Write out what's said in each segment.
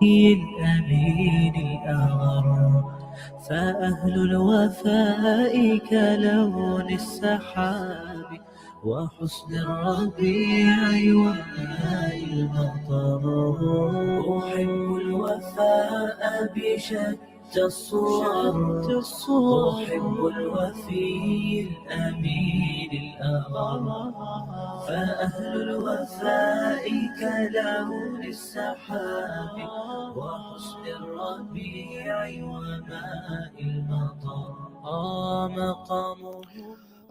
الأمين الأغر فأهل الوفاء كلون السحاب وحسن الربيع وماء المطر أحب الوفاء بشتى الصور أحب الوفي الأمين الأغر فأهل الوفاء كلون السحاب وحسن الربيع وماء المطر مقامه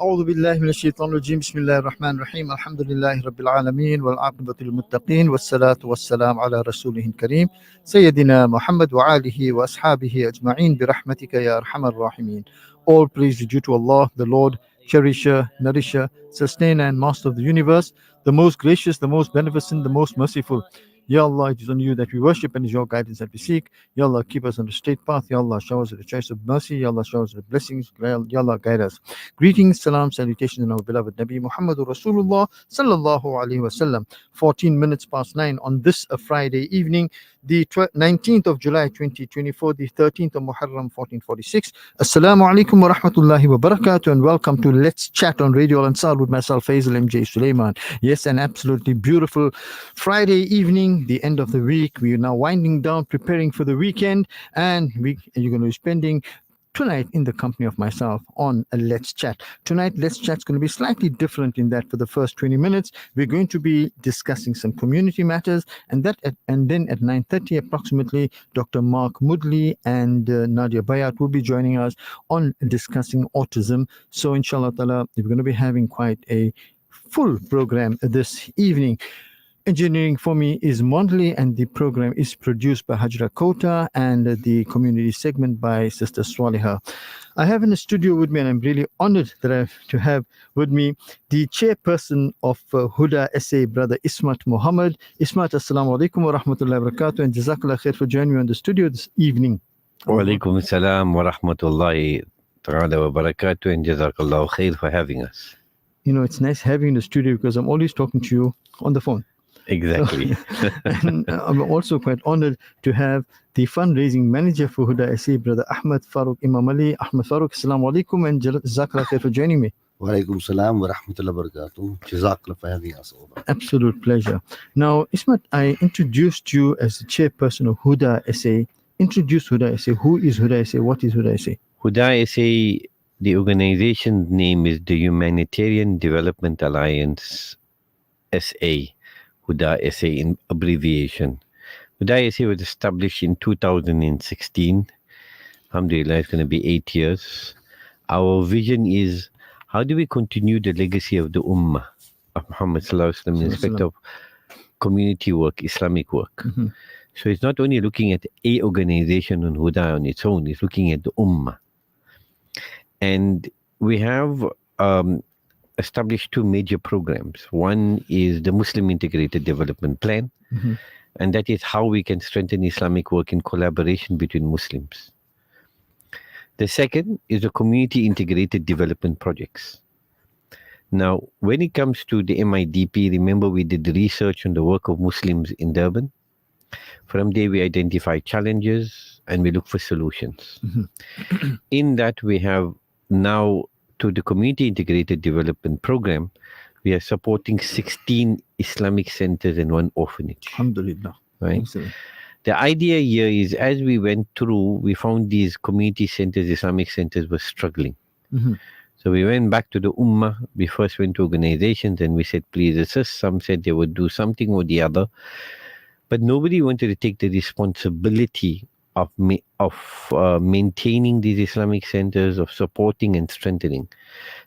أعوذ بالله من الشيطان الرجيم بسم الله الرحمن الرحيم الحمد لله رب العالمين والعاقبة للمتقين والصلاة والسلام على رسوله الكريم سيدنا محمد وآله وأصحابه أجمعين برحمتك يا أرحم الراحمين. All praise is due to Allah, the Lord, cherisher, nourisher, sustainer and master of the universe, the most gracious, the most beneficent, the most merciful. Ya Allah, it is on you that we worship and it is your guidance that we seek. Ya Allah, keep us on the straight path. Ya Allah, shower us with the choice of mercy. Ya Allah, shower us with the blessings. Ya Allah, guide us. Greetings, salam, salutations on our beloved Nabi Muhammadur Rasulullah sallallahu alaihi wasallam. 14 minutes past 9 on this Friday evening, the 19th of July 2024, the 13th of Muharram 1446. Assalamu alaikum wa rahmatullahi wa barakatuh, and welcome to Let's Chat on Radio Al Ansar with myself, Faizal MJ Suleman. Yes, an absolutely beautiful Friday evening, the end of the week. We are now winding down, preparing for the weekend, and you're going to be spending tonight in the company of myself on a Let's Chat. Tonight, Let's Chat is going to be slightly different in that for the first 20 minutes, we're going to be discussing some community matters, and then at 9:30 approximately, Dr. Mark Moodley and Nadia Bayat will be joining us on discussing autism. So inshallah ta'ala, we're going to be having quite a full program this evening. Engineering for me is Moodley, and the program is produced by Hajra Kota and the community segment by Sister Swaliha. I have in the studio with me, and I'm really honored that I have to have with me the chairperson of HUDA SA, Brother Ismat Muhammad. Ismat, assalamu alaikum wa rahmatullahi wa barakatuh, and jazakallah khair for joining me on the studio this evening. Wa alaikum assalam wa rahmatullahi ta'ala wa barakatuh, and jazakallah khair for having us. You know, it's nice having you in the studio because I'm always talking to you on the phone. Exactly. And I'm also quite honored to have the fundraising manager for HUDA SA, Brother Ahmed Farooq Imam Ali. Ahmed Farooq, assalamu alaikum, and jazakallah khair for joining me. Wa alaikum salam wa rahmatullahi wa barakatuh. Jazakallah for having us over. Absolute pleasure. Now, Ismat, I introduced you as the chairperson of HUDA SA. Introduce HUDA SA. Who is HUDA SA? What is HUDA SA? HUDA SA, the organization's name is the Humanitarian Development Alliance SA. HUDA SA in abbreviation. HUDA SA was established in 2016. Alhamdulillah, it's going to be 8 years. Our vision is, how do we continue the legacy of the Ummah of Muhammad Sallallahu Alaihi Wasallam in respect of community work, Islamic work? Mm-hmm. So it's not only looking at a organization on HUDA on its own, it's looking at the Ummah. And we have established two major programs. One is the Muslim Integrated Development Plan, and that is how we can strengthen Islamic work in collaboration between Muslims. The second is the Community Integrated Development Projects. Now, when it comes to the MIDP, remember we did research on the work of Muslims in Durban. From there, we identify challenges and we look for solutions. In that, we have now, to the Community Integrated Development Program, we are supporting 16 Islamic centers and 1 orphanage. Alhamdulillah. Right? Excellent. The idea here is, as we went through, we found these community centers, Islamic centers were struggling. So we went back to the Ummah. We first went to organizations and we said, please assist. Some said they would do something or the other. But nobody wanted to take the responsibility of maintaining these Islamic centers, of supporting and strengthening.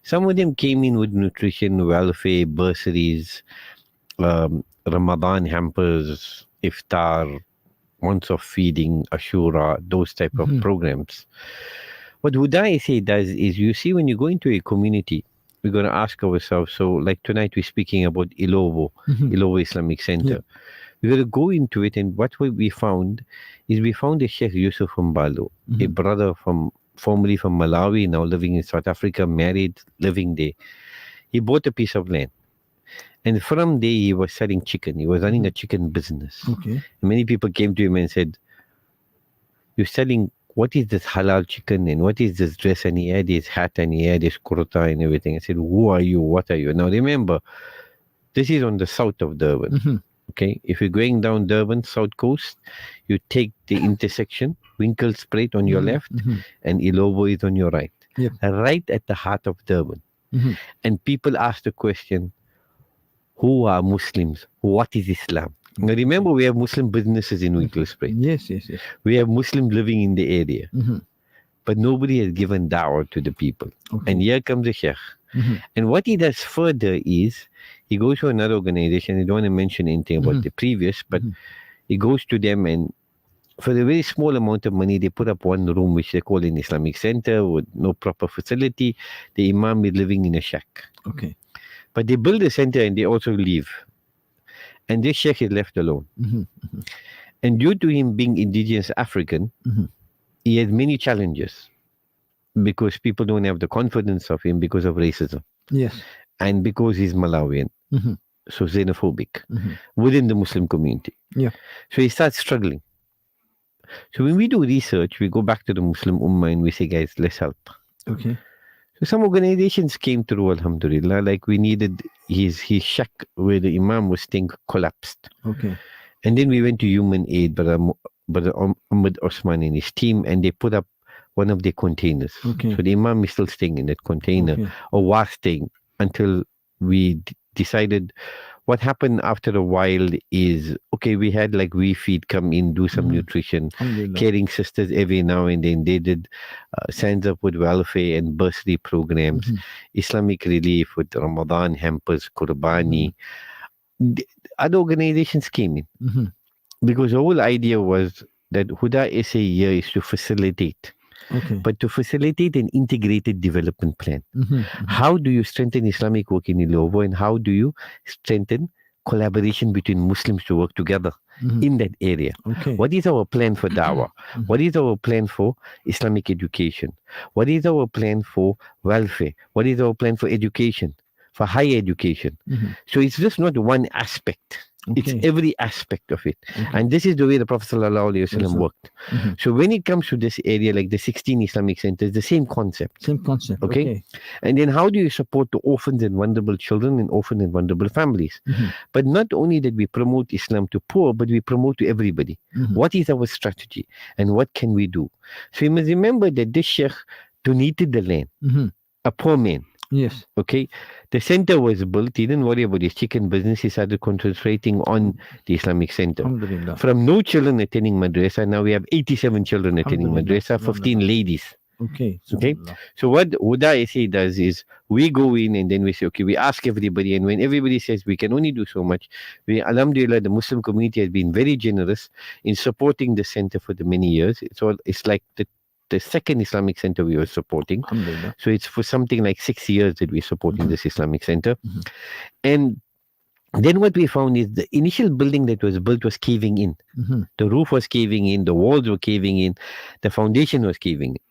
Some of them came in with nutrition, welfare, bursaries, Ramadan hampers, iftar, months of feeding, ashura, those type of programs. What HUDA SA does is, you see, when you go into a community, we're going to ask ourselves, so like tonight we're speaking about Ilovo Islamic Center. Yeah. We're going to go into it, and what we found is, we found a Sheikh Yusuf from Balo, a brother formerly from Malawi, now living in South Africa, married, living there. He bought a piece of land. And from there, he was selling chicken. He was running a chicken business. Okay. And many people came to him and said, "You're selling, what is this halal chicken and what is this dress?" And he had his hat and he had his kurta and everything. I said, "Who are you? What are you?" Now remember, this is on the south of Durban. Okay, if you're going down Durban, south coast, you take the intersection, Winkelspruit on your left, and Ilovo is on your right. Yep. Right at the heart of Durban. And people ask the question, who are Muslims? What is Islam? Now remember, we have Muslim businesses in Winkelspruit. Yes. We have Muslims living in the area. But nobody has given da'wah to the people. Okay. And here comes the sheikh. And what he does further is, he goes to another organization. I don't want to mention anything about the previous, but he goes to them, and for a very small amount of money, they put up one room, which they call an Islamic center, with no proper facility. The imam is living in a shack. Okay. But they build a center and they also leave. And this sheikh is left alone. And due to him being indigenous African, he has many challenges because people don't have the confidence of him because of racism. Yes. And because he's Malawian. So xenophobic within the Muslim community. Yeah. So he starts struggling. So when we do research, we go back to the Muslim Ummah and we say, guys, let's help. Okay. So some organizations came through, alhamdulillah, like we needed his shack where the imam was staying collapsed. Okay. And then we went to Human Aid, Brother Ahmed Osman and his team, and they put up one of their containers. Okay. So the imam is still staying in that container, or was staying until we decided. What happened after a while is, okay, we had like We Feed come in, do some nutrition, caring sisters every now and then. They did Sands Up with welfare and bursary programs, Islamic relief with Ramadan hampers, Qurbani. Other organizations came in because the whole idea was that HUDA SA here is to facilitate. But to facilitate an integrated development plan. How do you strengthen Islamic work in Ilovo, and how do you strengthen collaboration between Muslims to work together in that area? What is our plan for da'wah? What is our plan for Islamic education? What is our plan for welfare? What is our plan for education, for higher education? So it's just not one aspect. It's every aspect of it. And this is the way the Prophet ﷺ worked. So when it comes to this area, like the 16 Islamic centers, the same concept. Okay. And then how do you support the orphans and vulnerable children and orphan and vulnerable families? But not only that we promote Islam to poor, but we promote to everybody. What is our strategy and what can we do? So you must remember that this sheikh donated the land, a poor man. Yes. Okay. The center was built. He didn't worry about his chicken business. He started concentrating on the Islamic center. From no children attending madrasa, now we have 87 children attending madrasa, 15 ladies. Okay. So what HUDA SA does is we go in and then we say, okay, we ask everybody, and when everybody says we can only do so much, we, alhamdulillah, the Muslim community has been very generous in supporting the center for the many years. It's like the second Islamic center we were supporting. So it's for something like 6 years that we're supporting this Islamic center. And then what we found is the initial building that was built was caving in. The roof was caving in, the walls were caving in, the foundation was caving in.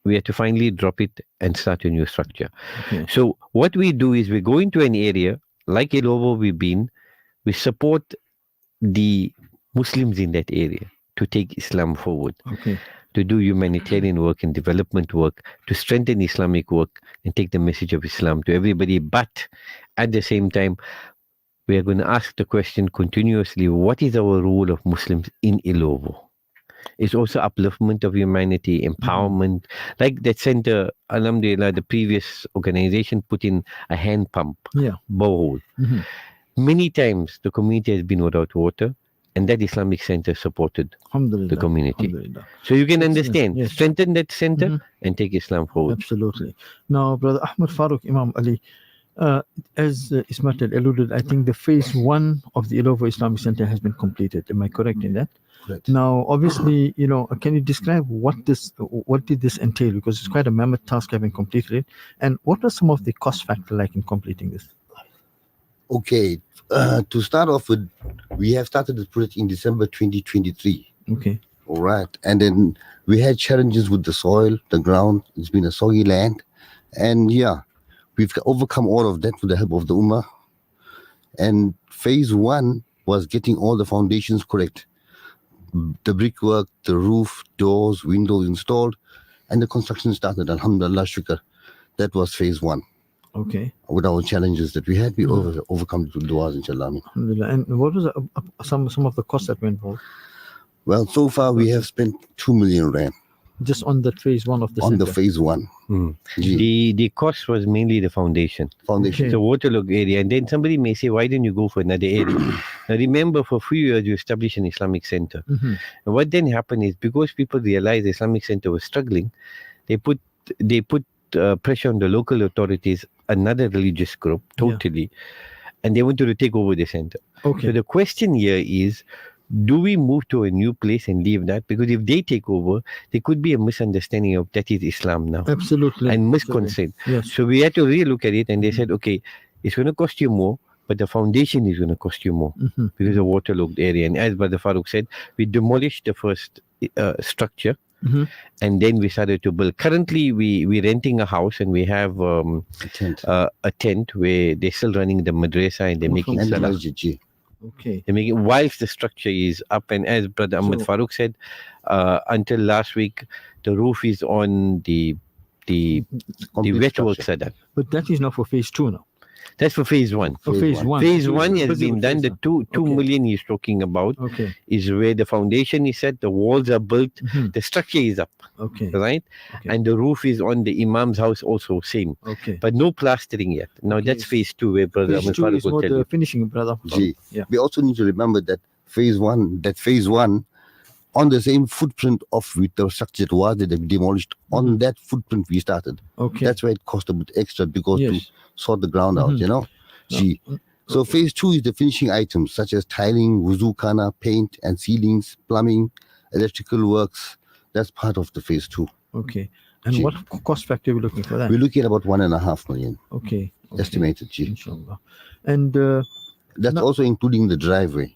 We had to finally drop it and start a new structure. So what we do is we go into an area, like Ilovo we've been, we support the Muslims in that area to take Islam forward. To do humanitarian work and development work, to strengthen Islamic work and take the message of Islam to everybody. But at the same time, we are going to ask the question continuously, what is our role of Muslims in Ilovo? It's also upliftment of humanity, empowerment. Like that center, alhamdulillah, the previous organization put in a hand pump, borehole. Many times the community has been without water. And that Islamic center supported the community. So you can understand, strengthen that center and take Islam forward. Absolutely. Now, Brother Ahmed Farooq, Imam Ali, as Ismail alluded, I think the phase 1 of the Ilovo Islamic Center has been completed. Am I correct in that? Correct. Now, obviously, can you describe what did this entail? Because it's quite a mammoth task having completed it. And what was some of the cost factor like in completing this? Okay. To start off with, we have started the project in December 2023. Okay. All right. And then we had challenges with the soil, the ground. It's been a soggy land. And we've overcome all of that with the help of the Ummah. And phase 1 was getting all the foundations correct. The brickwork, the roof, doors, windows installed, and the construction started. Alhamdulillah, shukr. That was phase 1. Okay. With our challenges that we had, we overcome through du'as, inshallah. Alhamdulillah. And what was some of the costs that were involved? Well, so far we have spent 2 million rand just on that phase 1 of the on center. the phase 1. The cost was mainly the foundation. Foundation. Okay. The waterlogged area. And then somebody may say, why don't you go for another area? Now remember, for a few years you established an Islamic center. Mhm. And what then happened is, because people realized the Islamic center was struggling, they put pressure on the local authorities, another religious group, totally, and they wanted to take over the center. Okay. So the question here is, do we move to a new place and leave that? Because if they take over, there could be a misunderstanding of that is Islam now. Absolutely. And misconcept. Yes. So we had to relook at it, and they said, okay, it's going to cost you more, but the foundation is going to cost you more Mhm. because of waterlogged area. And as Brother Farooq said, we demolished the first structure, Mhm. and then we started to build. Currently, we're renting a house, and we have A tent. a tent where they're still running the madrasa, and they're making And the salah. masjid, ji. Okay. They're making, whilst the structure is up, and as Brother Ahmad So- Farooq said, until last week, the roof is on, the Complete wet structure. works are done. But that is now for phase 2 now. That's for phase 1. For Phase phase one. 1. Phase 1 has Busy been with done. phase The one. 2 Okay. million he's talking about Okay. is where the foundation is set, the walls are built, Mhm. the structure is up, Okay. right? Okay. And the roof is on the Imam's house also, same. Okay. But no plastering yet. Now Okay. that's phase 2 where Brother Phase Ahmad 2 Farooq is will more tell the you. finishing, brother. Ji. Yeah. We also need to remember that phase 1 on the same footprint of with the structure that was that we demolished, on that footprint we started. Okay. That's why it cost a bit extra, because Yes. to sort the ground out, Mhm. you know. Gee. So Okay. phase 2 is the finishing items such as tiling, wuzu khana, paint and ceilings, plumbing, electrical works. That's part of the phase 2. Okay. And Gee. what cost factor are we looking for that? We're looking at about 1.5 million Okay. Okay. estimated. Gee. Inshallah. And That's No. also including the driveway.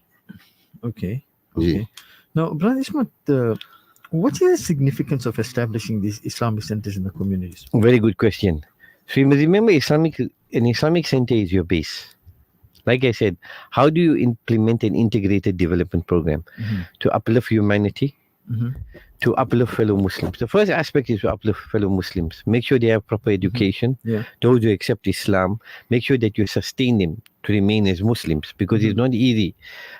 okay. Yeah. Okay. Now, Brother Ismat, what is the significance of establishing these Islamic centers in the communities? Very good question. So you must remember, an Islamic center is your base. Like I said, how do you implement an integrated development program Mhm. to uplift humanity, Mhm. to uplift fellow Muslims? The first aspect is to uplift fellow Muslims. Make sure they have proper education. Yeah. Those who accept Islam, make sure that you sustain them to remain as Muslims, because it's not easy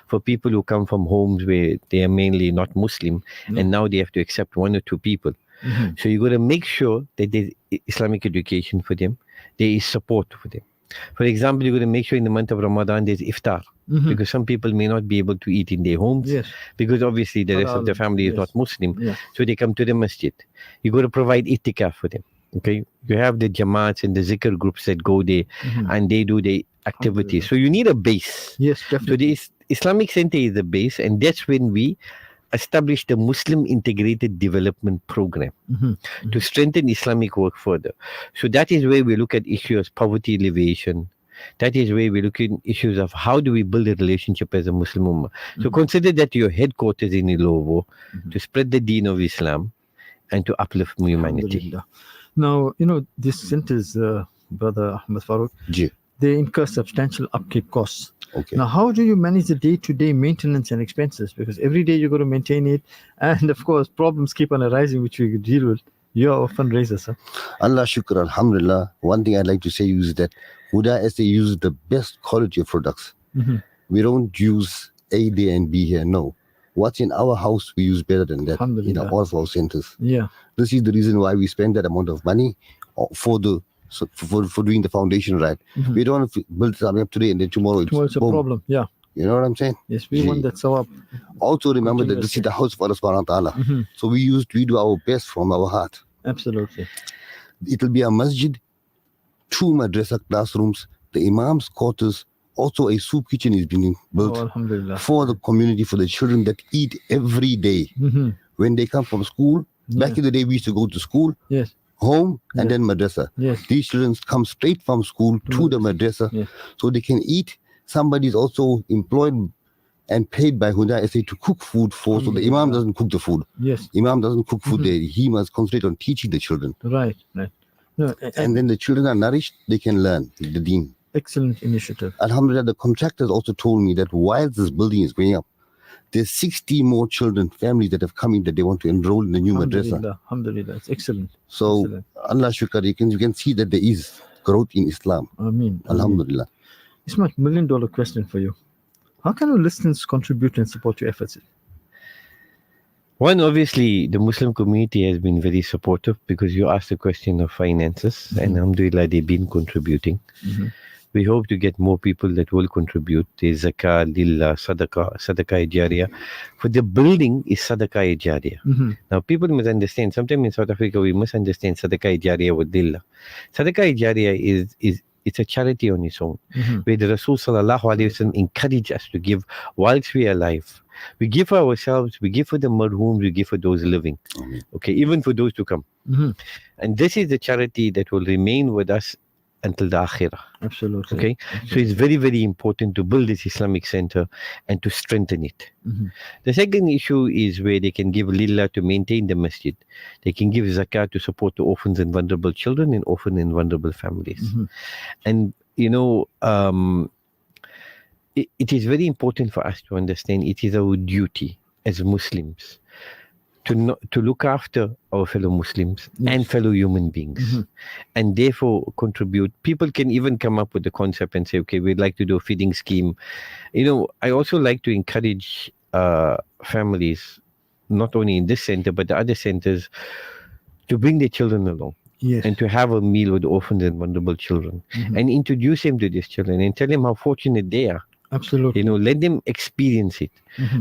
for people who come from homes where they are mainly not Muslim, No. and now they have to accept 1 or 2 people. Mhm. So you got to make sure that there's Islamic education for them, there is support for them. For example, you got to make sure in the month of Ramadan there's iftar, Mhm. because some people may not be able to eat in their homes, Yes. because obviously the rest of the Halal, family is yes. not Muslim. Yeah. So they come to the masjid. You got to provide itikaf for them. Okay, you have the jamaats and the zikr groups that go there, Mhm. and they do the activities. So you need a base. Yes, So definitely. the Islamic Center is the base, and that's when we established the Muslim Integrated Development Program Mhm. to strengthen Islamic work further. So that is where we look at issues of poverty alleviation. That is where we look at issues of how do we build a relationship as a Muslim Ummah. So consider that your headquarters in Ilovo to spread the deen of Islam and to uplift humanity. Alhamdulillah. Now, these centers, Brother Ahmad Farooq, Gee. they incur substantial upkeep costs. Okay. Now, how do you manage the day-to-day maintenance and expenses? Because every day you got to maintain it, and of course, problems keep on arising, which we deal with. You are a fundraiser, sir. Allah shukr, alhamdulillah. One thing I'd like to say is that HUDA as they use the best quality of products. Mhm. We don't use A there and B here. No. What's in our house, we use better than that in Alhamdulillah. all of our centers. Yeah. This is the reason why we spend that amount of money for doing the foundation right. Mhm. We don't want to build something up today and then tomorrow Well, it's a boom. problem. Yeah. You know what I'm saying? Yes, we want that sawab. Also remember that this is the house of Allah subhanahu wa ta'ala. Mhm. So we do our best from our heart. Absolutely. It will be a masjid, 2 madrasa classrooms, the imam's quarters, also a soup kitchen is being built Oh, alhamdulillah. for the community, for the children that eat every day. Mhm. When they come from school, back in the day we used to go to school, Yes. home, and then madrasa. Yes. These children come straight from school to the madrasa, Yes. so they can eat. Somebody is also employed and paid by HUDA SA to cook food so the imam doesn't cook the food. Yes. Imam doesn't cook food there. He must concentrate on teaching the children. Right. Right. No, And then the children are nourished, they can learn the deen. Excellent initiative. Alhamdulillah, the contractors also told me that while this building is going up, there's 60 more children, families that have come in that they want to enroll in the new madrasa. Alhamdulillah, alhamdulillah. It's excellent. So, Excellent. Allah shukar, you can see that there is growth in Islam. Ameen. Alhamdulillah. It's my $1 million question for you. How can our listeners contribute and support your efforts? One, obviously, the Muslim community has been very supportive because you asked the question of finances, and alhamdulillah, they've been contributing. We hope to get more people that will contribute. There's zakah, lillah, sadaqah jariyah. For the building is sadaqah jariyah. Now, people must understand, sometimes in South Africa, we must understand sadaqah jariyah with lillah. Sadaqah jariyah is it's a charity on its own, where the Rasul sallallahu alaihi wasallam encouraged us to give whilst we are alive. We give for ourselves, we give for the marhooms, we give for those living. Okay, even for those to come. And this is the charity that will remain with us until the akhirah. Absolutely. Okay, so it's very, very important to build this Islamic center and to strengthen it. The second issue is where they can give lillah to maintain the masjid. They can give zakat to support the orphans and vulnerable children and orphan and vulnerable families. And you know, it is very important for us to understand it is our duty as Muslims to look after our fellow Muslims and fellow human beings, and therefore contribute. People can even come up with the concept and say, okay, we'd like to do a feeding scheme. You know, I also like to encourage families, not only in this center, but the other centers, to bring their children along. And to have a meal with orphans and vulnerable children and introduce them to these children and tell them how fortunate they are. Absolutely. You know, let them experience it.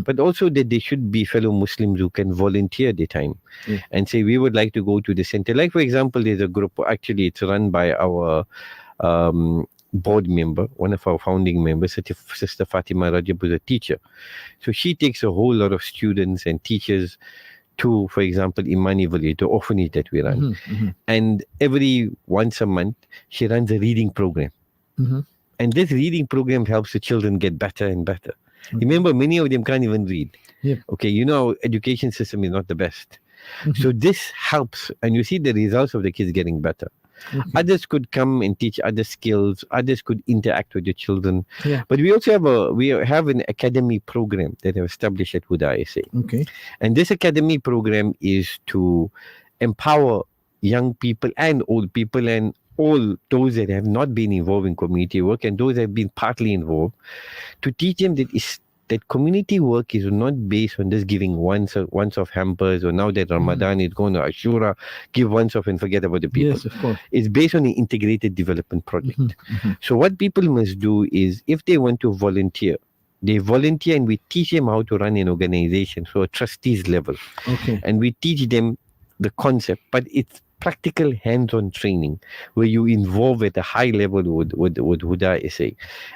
But also that they should be fellow Muslims who can volunteer their time and say, we would like to go to the center. Like, for example, there's a group, actually it's run by our board member, one of our founding members, Sister Fatima Rajab, who's a teacher. So she takes a whole lot of students and teachers to, for example, Imani Valley, to orphanage that we run. And every once a month, she runs a reading program. And this reading program helps the children get better and better. Remember, many of them can't even read. Okay, you know, our education system is not the best. So this helps, and you see the results of the kids getting better. Others could come and teach other skills. Others could interact with the children. But we also have an academy program that we established at HUDA SA. And this academy program is to empower young people and old people and all those that have not been involved in community work and those that have been partly involved, to teach them that community work is not based on just giving once off hampers, or now that Ramadan is going to Ashura, give once off and forget about the people. Yes, of course. It's based on an integrated development project. So what people must do is, if they want to volunteer, they volunteer and we teach them how to run an organization, so a trustees level. And we teach them the concept, but it's practical hands-on training where you involve at a high level with HUDA SA.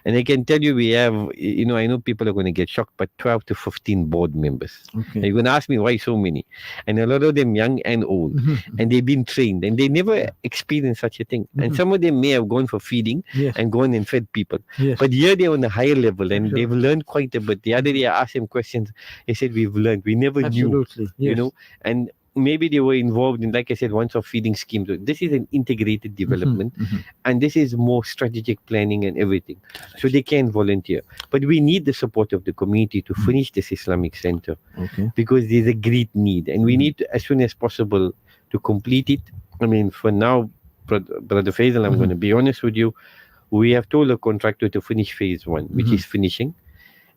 And I can tell you, we have, you know, I know people are going to get shocked, but 12 to 15 board members. And you're going to ask me why so many, and a lot of them young and old, and they've been trained and they never experienced such a thing. And some of them may have gone for feeding and gone and fed people, but here they're on a higher level and they've learned quite a bit. The other day I asked them questions, they said, we've learned, we never knew, you know. And maybe they were involved in, like I said, once-off feeding schemes. This is an integrated development, and this is more strategic planning and everything. So they can volunteer. But we need the support of the community to finish this Islamic center, because there's a great need, and we need to, as soon as possible, to complete it. I mean, for now, Brother Faizal, I'm going to be honest with you, we have told the contractor to finish phase 1, which is finishing.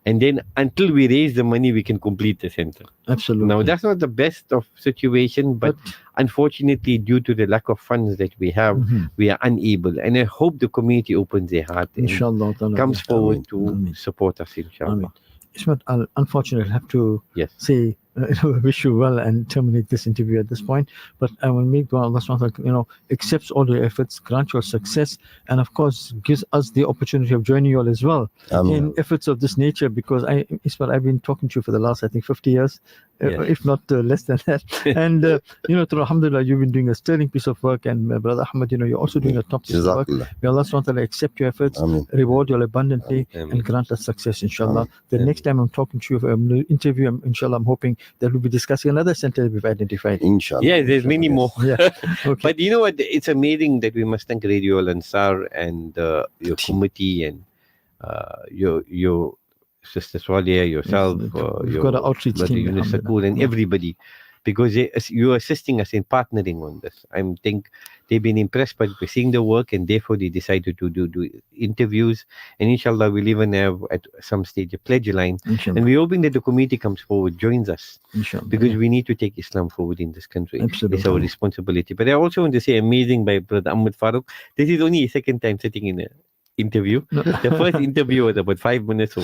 And then until we raise the money, we can complete the center. Absolutely. Now, that's not the best of situation, but unfortunately, due to the lack of funds that we have, we are unable. And I hope the community opens their heart and inshallah, comes forward to support us, inshallah. Ismat, unfortunately, I have to say, wish you well and terminate this interview at this point. But I will make dua, Allah subhanahu wa ta'ala, accepts all your efforts, grant your success, and of course gives us the opportunity of joining you all as well in efforts of this nature. Because Ismat, I've been talking to you for the last, I think, 50 years, if not less than that. And through alhamdulillah, you've been doing a sterling piece of work, and Brother Ahmad, you're also doing a top piece of work. May Allah subhanahu wa ta'ala accept your efforts, reward you all abundantly, and grant us success, inshallah. The next time I'm talking to you for an interview, inshallah, I'm hoping that will be discussing another center we've identified. Inshallah. Yeah, there's many more. Yeah. Okay. But you know what? It's amazing that we must thank Radio Al Ansar and your committee and your Sister Swalia, yourself, We've your got an outreach Brother team, Yunus Sakur, and Yeah. everybody, because you're assisting us in partnering on this. I think they've been impressed by seeing the work, and therefore they decided to do interviews. And inshallah, we'll even have at some stage a pledge line. Inshallah. And we're hoping that the committee comes forward, joins us, Inshallah. because we need to take Islam forward in this country. Absolutely. It's our responsibility. But I also want to say, amazing by Brother Ahmed Farooq. This is only his second time sitting in a interview. No. The first interview was about 5 minutes or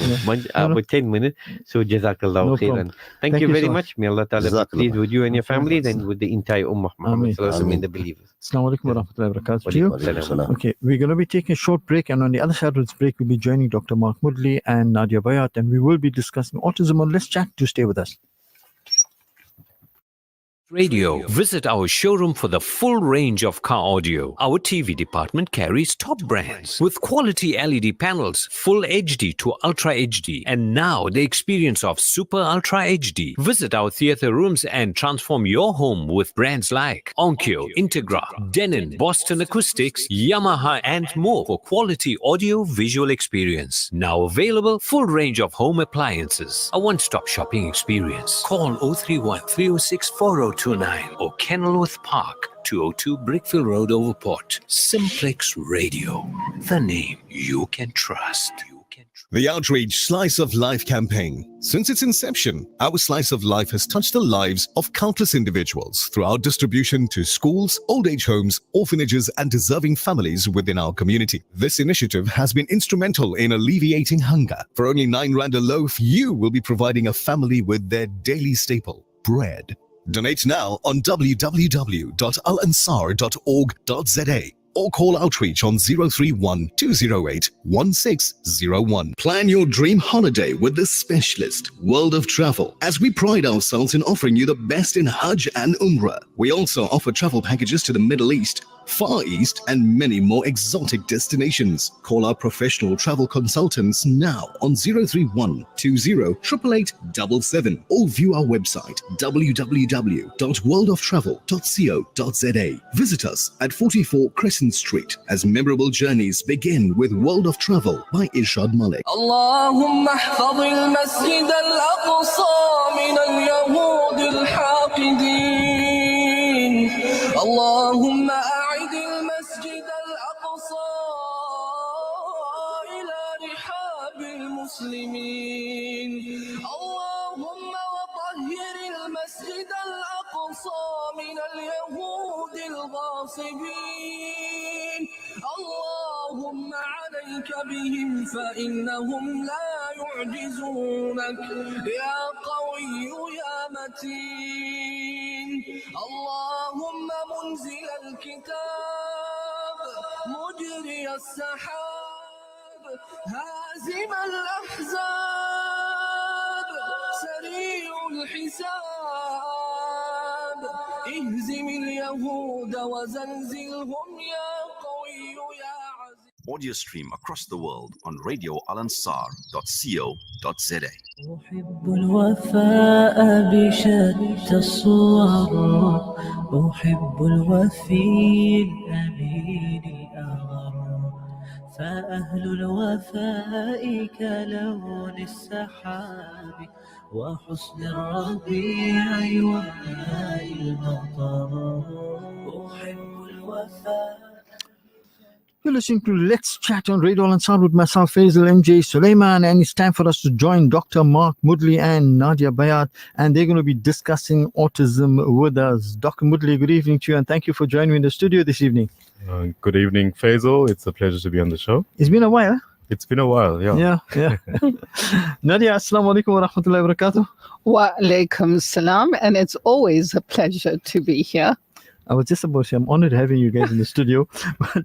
about 10 minutes. So Jazakallah No khairan. problem. Thank you you very so much. May Allah Ta'ala be Jazakallah. pleased with you and your family, Ameen. and with the entire Ummah Ameen. Muhammad Sallallahu Alaihi Wasallam and the believers. Assalamu alaikum wa rahmatullahi wa barakatuh to you. Walaikum salam. Okay, we're going to be taking a short break, and on the other side of this break, we'll be joining Dr. Mark Moodley and Nadia Bayat, and we will be discussing autism on Let's Chat. Do stay with us. Radio. Visit our showroom for the full range of car audio. Our TV department carries top brands with quality LED panels, full HD to Ultra HD, and now the experience of Super Ultra HD. Visit our theater rooms and transform your home with brands like Onkyo, Integra, Denon, Boston Acoustics, Yamaha, and more for quality audio visual experience. Now available, full range of home appliances. A one-stop shopping experience. Call 031 306 4029 or Kenilworth Park, 202 Brickfield Road, Overport. Simplex Radio, the name you can trust. The Outreach Slice of Life campaign. Since its inception, our Slice of Life has touched the lives of countless individuals through our distribution to schools, old age homes, orphanages, and deserving families within our community. This initiative has been instrumental in alleviating hunger. For only 9 rand a loaf, you will be providing a family with their daily staple, bread. Donate now on www.alansar.org.za or call Outreach on 031 208 1601. Plan your dream holiday with the specialist, World of Travel, as we pride ourselves in offering you the best in Hajj and Umrah. We also offer travel packages to the Middle East, Far East, and many more exotic destinations. Call our professional travel consultants now on 031 20 8877 or view our website www.worldoftravel.co.za. Visit us at 44 Crescent Street as memorable journeys begin with World of Travel by Irshad Malik. اللهم احفظ المسجد الأقصى من اليهود الحاقدين اللهم أعد المسجد الأقصى إلى رحاب المسلمين اللهم وطهر المسجد الأقصى من اليهود الغاصبين اللهم عليك بهم فإنهم لا يعجزونك يا قوي يا متين اللهم منزل الكتاب مجري السحاب هازم الأحزاب سريع الحساب اهزم اليهود وزلزلهم يا قوي يا عزيز. Audio stream across the world on radioalansar.co.za. أحب الوفاء بشتى الصور أحب الوفي الأمين الأغر فأهل الوفاء كلون السحاب وحسن الربيع وماء المطر أحب الوفاء. You're listening to Let's Chat on Radio Al Ansar with myself, Faizal MJ Suleman, and it's time for us to join Dr. Mark Moodley and Nadia Bayat, and they're going to be discussing autism with us. Dr. Moodley, good evening to you, and thank you for joining me in the studio this evening. Good evening, Faisal. It's a pleasure to be on the show. It's been a while. It's been a while, yeah. Yeah. Nadia, assalamu alaikum wa rahmatullahi wa barakatuh. Wa alaikum salam, and it's always a pleasure to be here. I was just about to say, I'm honored having you guys in the studio. But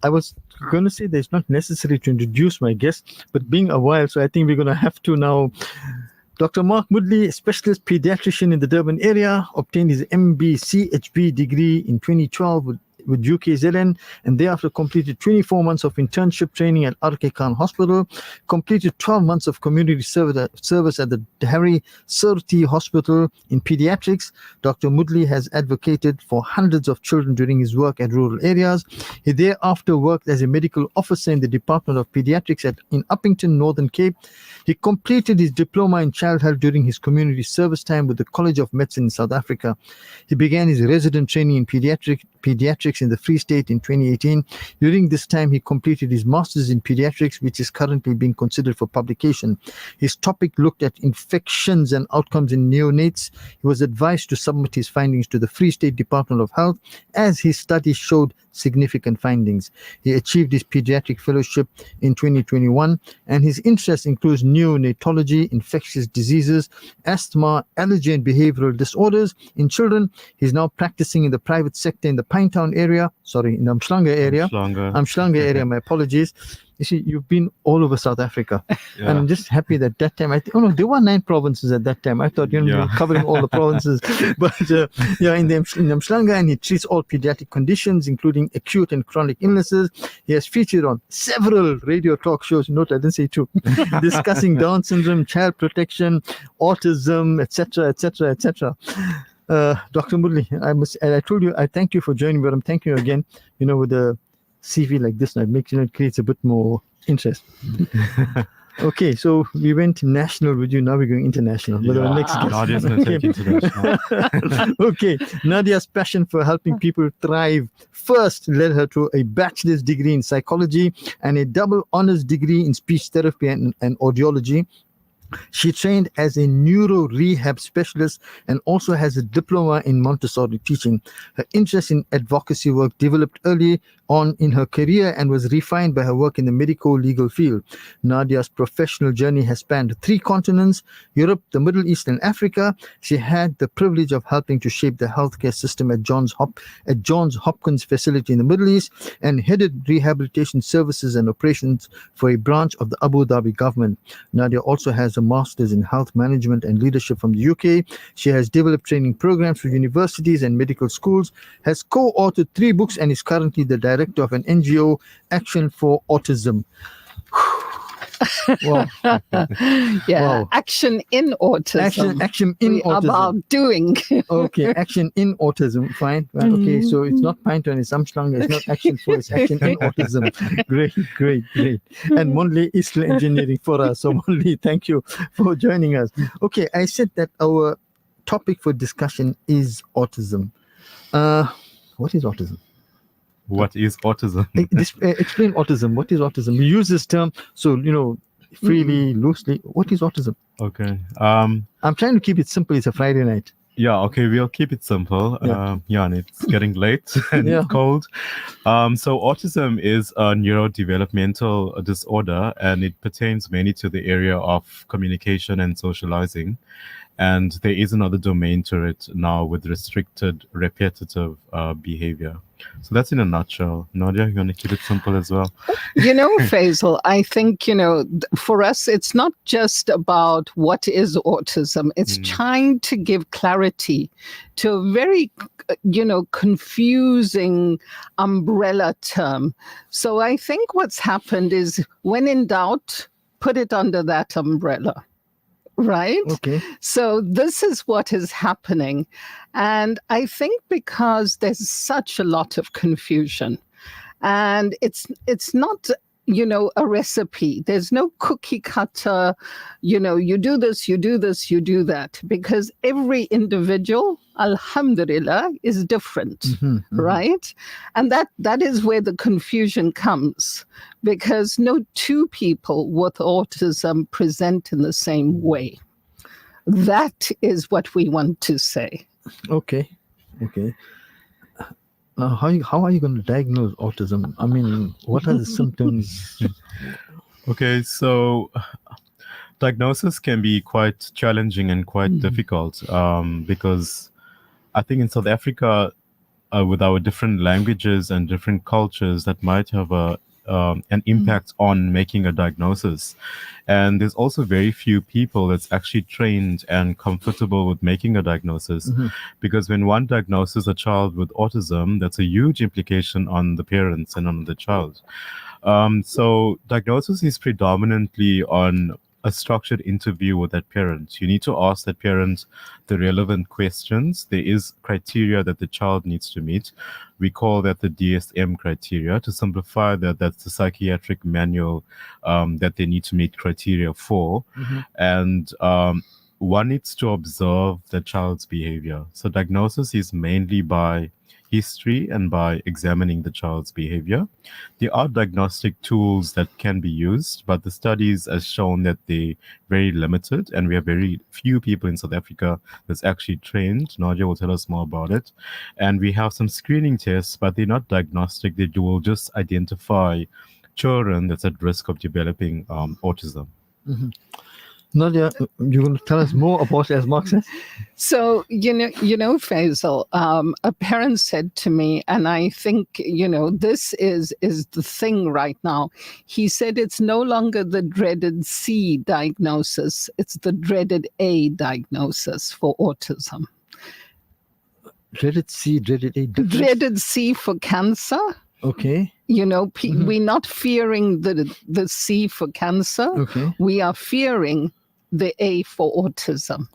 I was going to say that it's not necessary to introduce my guest, but being a while, so I think we're going to have to now. Dr. Mark Moodley, specialist pediatrician in the Durban area, obtained his MB CHB degree in 2012 with with UK Zealand, and thereafter completed 24 months of internship training at RK Khan Hospital, completed 12 months of community service at the Hari Surti Hospital in pediatrics. Dr. Moodley has advocated for hundreds of children during his work at rural areas. He thereafter worked as a medical officer in the Department of Pediatrics in Uppington, Northern Cape. He completed his diploma in child health during his community service time with the College of Medicine in South Africa. He began his resident training in pediatrics in the Free State in 2018. During this time, he completed his master's in pediatrics, which is currently being considered for publication. His topic looked at infections and outcomes in neonates. He was advised to submit his findings to the Free State Department of Health, as his studies showed significant findings. He achieved his pediatric fellowship in 2021, and his interests includes neonatology, infectious diseases, asthma, allergy and behavioral disorders in children. He's now practicing in the private sector in the Pinetown area, in the Umhlanga area, my apologies. You see, you've been all over South Africa. Yeah. And I'm just happy that time, there were 9 provinces at that time. I thought you were covering all the provinces. But in the Umhlanga, and he treats all pediatric conditions, including acute and chronic illnesses. He has featured on several radio talk shows, note I didn't say 2, discussing Down syndrome, child protection, autism, etc., etc., etc. Dr. Moodley, I told you, I thank you for joining, but I'm thanking you again, with a CV like this, it creates a bit more interest. Okay, so we went national with you, now we're going international. But our next guest. Nadia's going to take international. Okay, Nadia's passion for helping people thrive first led her to a bachelor's degree in psychology and a double honors degree in speech therapy and audiology. She trained as a neuro rehab specialist and also has a diploma in Montessori teaching. Her interest in advocacy work developed early on in her career and was refined by her work in the medical legal field. Nadia's professional journey has spanned 3 continents, Europe, the Middle East, and Africa. She had the privilege of helping to shape the healthcare system at Johns Hopkins facility in the Middle East and headed rehabilitation services and operations for a branch of the Abu Dhabi government. Nadia also has a master's in health management and leadership from the UK. She has developed training programs for universities and medical schools, has co-authored 3 books, and is currently the director of an NGO, Action for Autism. Wow. Wow. Action in autism. Action in autism. About doing. Okay, action in autism. Fine. Right. Okay, so it's not Pinetown, it's Umhlanga. It's not action for, it's action in autism. Great. And Moodley is still engineering for us. So Moodley, thank you for joining us. Okay, I said that our topic for discussion is autism. What is autism? What is autism? Explain autism. What is autism? We use this term freely, loosely. What is autism? Okay. I'm trying to keep it simple. It's a Friday night. Yeah, okay, we'll keep it simple. And it's getting late and cold. So autism is a neurodevelopmental disorder, and it pertains mainly to the area of communication and socializing. And there is another domain to it now with restricted repetitive behavior. So that's in a nutshell. Nadia, you want to keep it simple as well? Faisal, I think, for us, it's not just about what is autism. It's trying to give clarity to a very, confusing umbrella term. So I think what's happened is, when in doubt, put it under that umbrella. Right? Okay. So this is what is happening. And I think because there's such a lot of confusion, and it's not, a recipe. There's no cookie cutter, you do this, you do this, you do that, because every individual, alhamdulillah, is different, right? And that is where the confusion comes, because no 2 people with autism present in the same way. That is what we want to say. Okay. How are you going to diagnose autism? I mean, what are the symptoms? Okay, so diagnosis can be quite challenging and quite difficult because I think in South Africa, with our different languages and different cultures, that might have a an impact on making a diagnosis. And there's also very few people that's actually trained and comfortable with making a diagnosis, because when one diagnoses a child with autism, that's a huge implication on the parents and on the child. So diagnosis is predominantly on a structured interview with that parent. You need to ask that parent the relevant questions. There is criteria that the child needs to meet. We call that the DSM criteria. To simplify that, that's the psychiatric manual that they need to meet criteria for. And one needs to observe the child's behavior. So diagnosis is mainly by history and by examining the child's behavior. There are diagnostic tools that can be used, but the studies have shown that they're very limited, and we have very few people in South Africa that's actually trained. Nadia will tell us more about it. And we have some screening tests, but they're not diagnostic. They will just identify children that's at risk of developing autism. Nadia, you're going to tell us more about it, as Mark says? So, you know, Faisal, a parent said to me, and I think, this is the thing right now. He said it's no longer the dreaded C diagnosis, it's the dreaded A diagnosis for autism. Dreaded C, dreaded A? Dreaded C for cancer. Okay. We're not fearing the C for cancer. Okay. We are fearing the A for autism.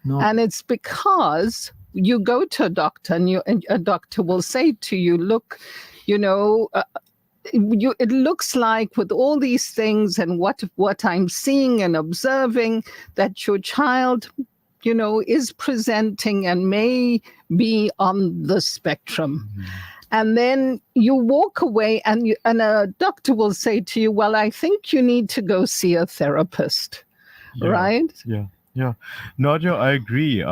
No. And it's because you go to a doctor and a doctor will say to you, look, it looks like with all these things and what I'm seeing and observing that your child, is presenting and may be on the spectrum. And then you walk away and a doctor will say to you, well, I think you need to go see a therapist. Right? Yeah. Nadia, I agree.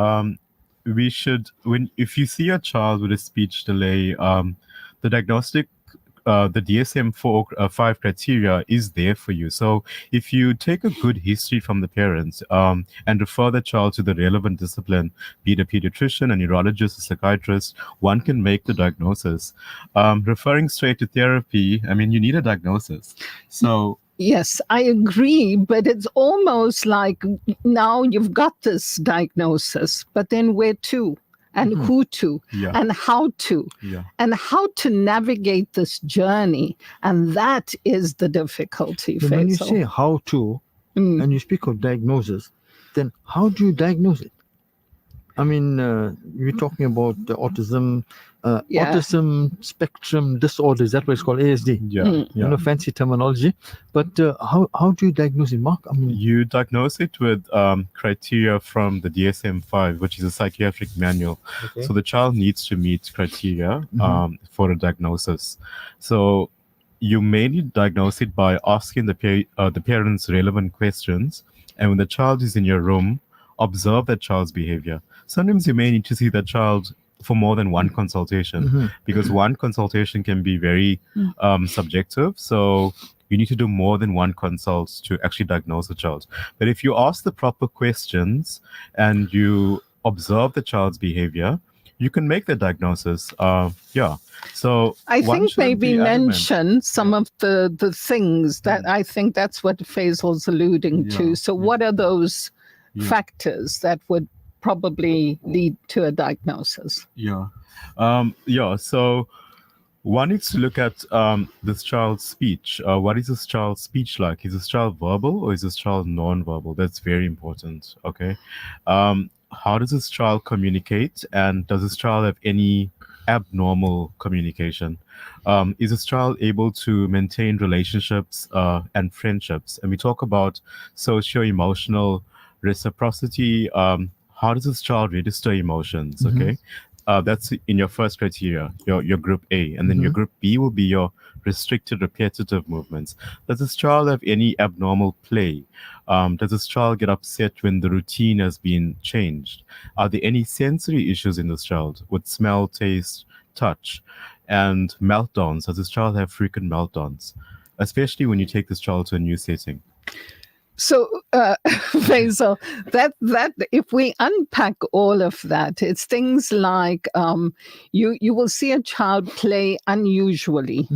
We should, if you see a child with a speech delay, the diagnostic, the DSM-5 criteria is there for you. So if you take a good history from the parents and refer the child to the relevant discipline, be it a pediatrician, a neurologist, a psychiatrist, one can make the diagnosis. Referring straight to therapy, I mean, you need a diagnosis. So yes, I agree, but it's almost like now you've got this diagnosis, but then where to? And who to? And how to? And how to navigate this journey. And that is the difficulty, Faisal. When you say how to, and you speak of diagnosis, then how do you diagnose it? I mean, you're talking about the autism spectrum disorder. Is that what it's called? ASD. Fancy terminology. But how do you diagnose it, Mark? I mean, you diagnose it with criteria from the DSM-5, which is a psychiatric manual. Okay. So the child needs to meet criteria for a diagnosis. So you mainly diagnose it by asking the parents relevant questions. And when the child is in your room, observe that child's behavior. Sometimes you may need to see that child for more than one consultation, because one consultation can be very subjective. So you need to do more than one consult to actually diagnose the child. But if you ask the proper questions and you observe the child's behavior, you can make the diagnosis. So I think maybe mention some of the things that I think that's what Faisal's alluding to. So what are those factors that would probably lead to a diagnosis? So one needs to look at this child's speech. What is this child's speech like? Is this child verbal or is this child non-verbal? That's very important. Okay. How does this child communicate, and does this child have any abnormal communication? Is this child able to maintain relationships and friendships? And we talk about socio-emotional reciprocity. How does this child register emotions? Okay. That's in your first criteria, your group A. And then your group B will be your restricted repetitive movements. Does this child have any abnormal play? Does this child get upset when the routine has been changed? Are there any sensory issues in this child with smell, taste, touch, and meltdowns? Does this child have frequent meltdowns, especially when you take this child to a new setting? So, Faisal, that if we unpack all of that, it's things like you will see a child play unusually,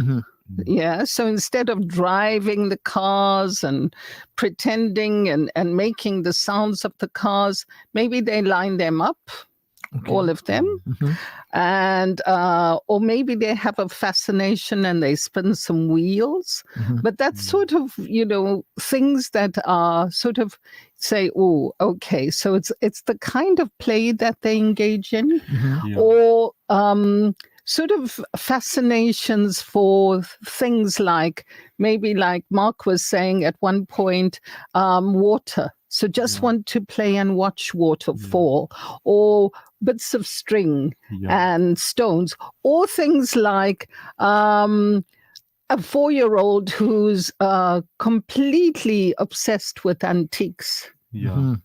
Yeah. So instead of driving the cars and pretending and making the sounds of the cars, maybe they line them up, all of them. And or maybe they have a fascination and they spin some wheels. But that's sort of, things that are sort of say, oh, okay, so it's the kind of play that they engage in, or sort of fascinations for things like, maybe like Mark was saying at one point, water. So just want to play and watch water fall, or bits of string and stones, or things like a 4-year-old who's completely obsessed with antiques.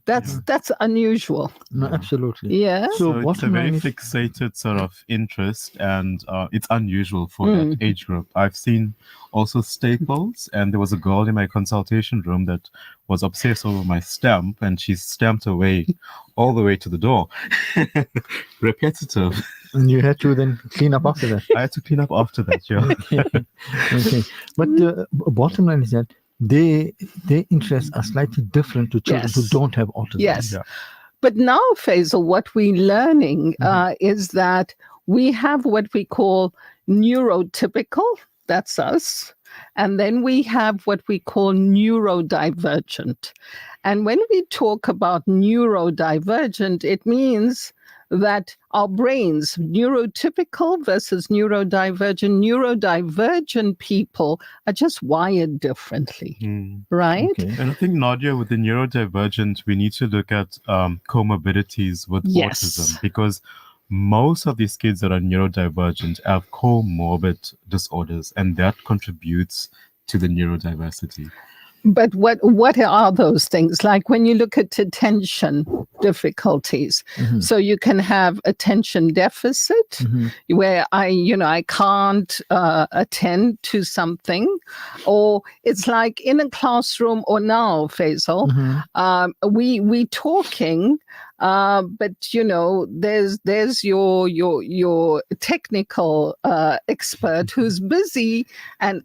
That's unusual. No, absolutely. Yeah. So it's a very fixated sort of interest, and it's unusual for that age group. I've seen also staples, and there was a girl in my consultation room that was obsessed over my stamp, and she stamped away all the way to the door. Repetitive. And you had to then clean up after that. I had to clean up after that, yeah. Okay. But the bottom line is that their interests are slightly different to children who don't have autism. Yes. But now, Faizal, what we're learning is that we have what we call neurotypical, that's us, and then we have what we call neurodivergent. And when we talk about neurodivergent, it means that our brains, neurotypical versus neurodivergent people are just wired differently, right? Okay. And I think, Nadia, with the neurodivergent, we need to look at comorbidities with autism, because most of these kids that are neurodivergent have comorbid disorders, and that contributes to the neurodiversity. But what are those things? Like when you look at attention difficulties, so you can have attention deficit, where I can't attend to something, or it's like in a classroom, or now, Faizal, we talking, but there's your technical expert who's busy and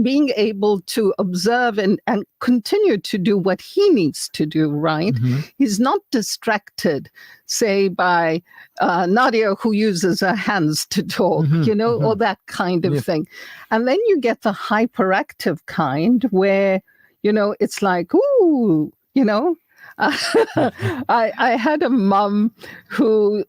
being able to observe and continue to do what he needs to do, right? He's not distracted, say, by Nadia, who uses her hands to talk, or that kind of thing. And then you get the hyperactive kind where, it's like, ooh, I had a mum who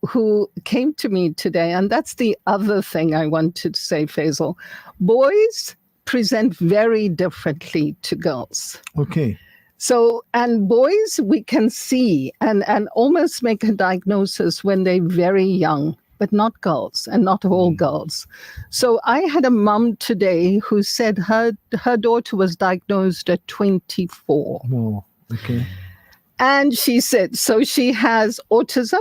came to me today, and that's the other thing I wanted to say, Faizal. Boys present very differently to girls. Okay. So, and boys we can see and almost make a diagnosis when they're very young, but not girls, and not all girls. So I had a mum today who said her daughter was diagnosed at 24. Oh, okay. And she said, so she has autism,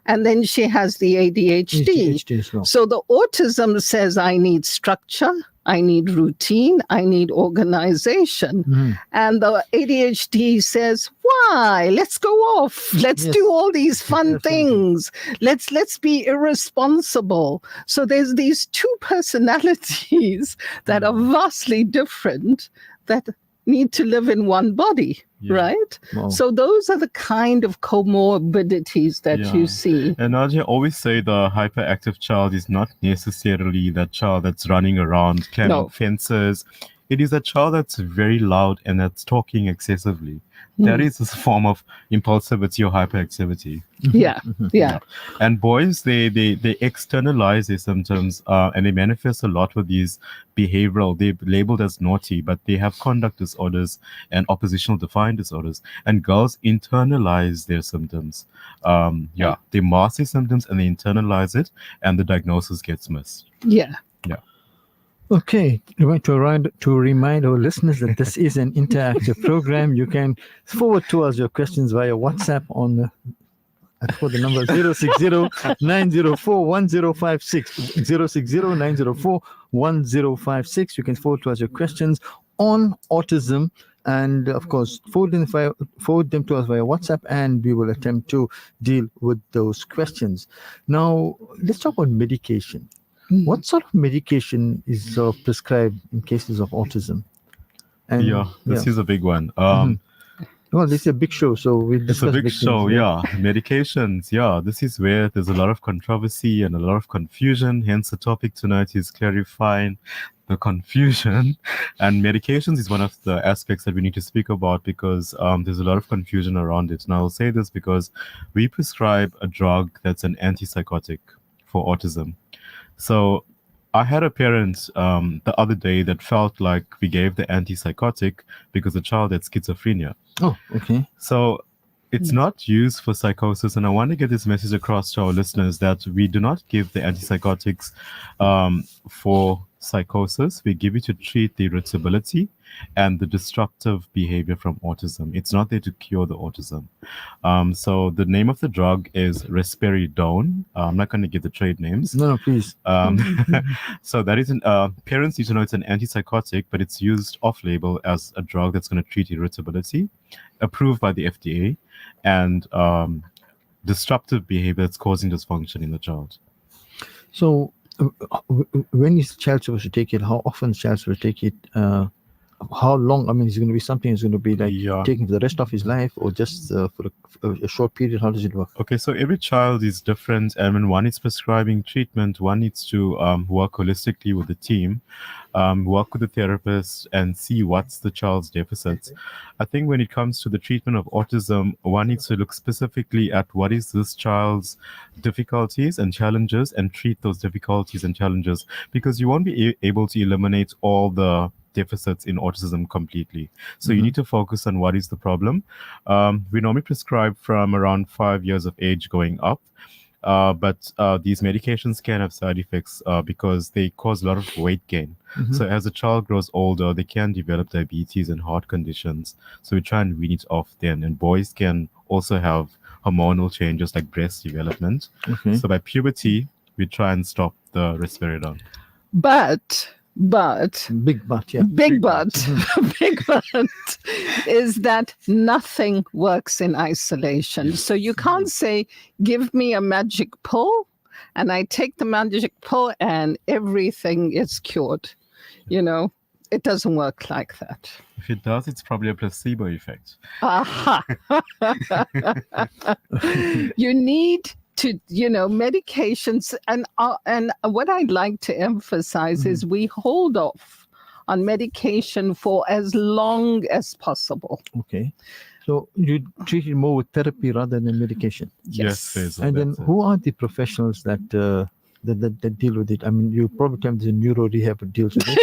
and then she has the ADHD. As well. So the autism says, I need structure, I need routine, I need organization. And the ADHD says, why? Let's go off. Let's do all these fun things. Let's be irresponsible. So there's these two personalities that are vastly different that need to live in one body. Right? Wow. So those are the kind of comorbidities that you see. And I always say the hyperactive child is not necessarily that child that's running around climbing fences. It is a child that's very loud and that's talking excessively. That is a form of impulsivity or hyperactivity. Yeah. And boys, they externalize their symptoms and they manifest a lot with these behavioral, they're labeled as naughty, but they have conduct disorders and oppositional defiant disorders. And girls internalize their symptoms. They mask their symptoms and they internalize it, and the diagnosis gets missed. Yeah. Okay, I want to remind our listeners that this is an interactive program. You can forward to us your questions via WhatsApp on for the number 060-904-1056. 060-904-1056. You can forward to us your questions on autism, and of course forward them to us via WhatsApp, and we will attempt to deal with those questions. Now let's talk about medication. What sort of medication is prescribed in cases of autism? And, this is a big one. Well, this is a big show, so we'll discuss It's a big show, things, yeah. Medications, yeah. This is where there's a lot of controversy and a lot of confusion. Hence, the topic tonight is clarifying the confusion. And medications is one of the aspects that we need to speak about because there's a lot of confusion around it. And I'll say this because we prescribe a drug that's an antipsychotic for autism. So I had a parent the other day that felt like we gave the antipsychotic because the child had schizophrenia. Oh, okay. So it's not used for psychosis. And I want to get this message across to our listeners that we do not give the antipsychotics for psychosis. We give it to treat the irritability and the disruptive behavior from autism. It's not there to cure the autism. So the name of the drug is risperidone. I'm not going to give the trade names. No, please. So that is parents need to know it's an antipsychotic, but it's used off-label as a drug that's going to treat irritability, approved by the FDA, and disruptive behavior that's causing dysfunction in the child. So when is the child supposed to take it? How often is the child supposed to take it? How long? I mean, is it going to be something that's going to be like taking for the rest of his life or just for a short period? How does it work? Okay, so every child is different. And when one is prescribing treatment, one needs to work holistically with the team, work with the therapist and see what's the child's deficits. I think when it comes to the treatment of autism, one needs to look specifically at what is this child's difficulties and challenges and treat those difficulties and challenges, because you won't be able to eliminate all the deficits in autism completely. So you need to focus on what is the problem. We normally prescribe from around 5 years of age going up. But these medications can have side effects because they cause a lot of weight gain. So as a child grows older, they can develop diabetes and heart conditions. So we try and wean it off then. And boys can also have hormonal changes like breast development. So by puberty, we try and stop the risperidone. But big but is that nothing works in isolation. So you can't say, give me a magic pill and I take the magic pill and everything is cured. You know, it doesn't work like that. If it does, it's probably a placebo effect. Aha. You need to, medications. And what I'd like to emphasize is we hold off on medication for as long as possible. Okay. So you treat it more with therapy rather than medication? Yes. And then who are the professionals that deal with it? I mean, you probably tell me there's a neuro rehab that deals with it.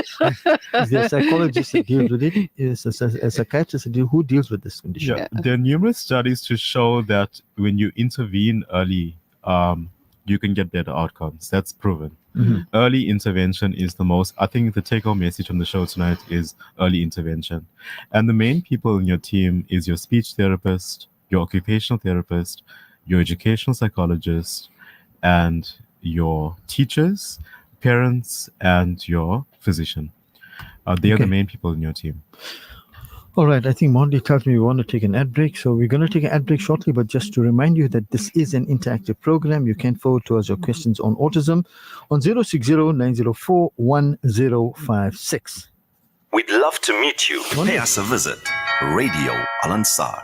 Is there a psychologist that deals with it? Is a psychiatrist who deals with this condition? Yeah. There are numerous studies to show that when you intervene early, you can get better outcomes. That's proven. Early intervention is the most, I think the take-home message from the show tonight is early intervention. And the main people in your team is your speech therapist, your occupational therapist, your educational psychologist, and your teachers, parents, and your physician. They are the main people in your team. All right, I think Moodley tells me we want to take an ad break. So we're going to take an ad break shortly, but just to remind you that this is an interactive program. You can forward to us your questions on autism on 060-904-1056. We'd love to meet you. Pay us a visit. Radio Al Ansar.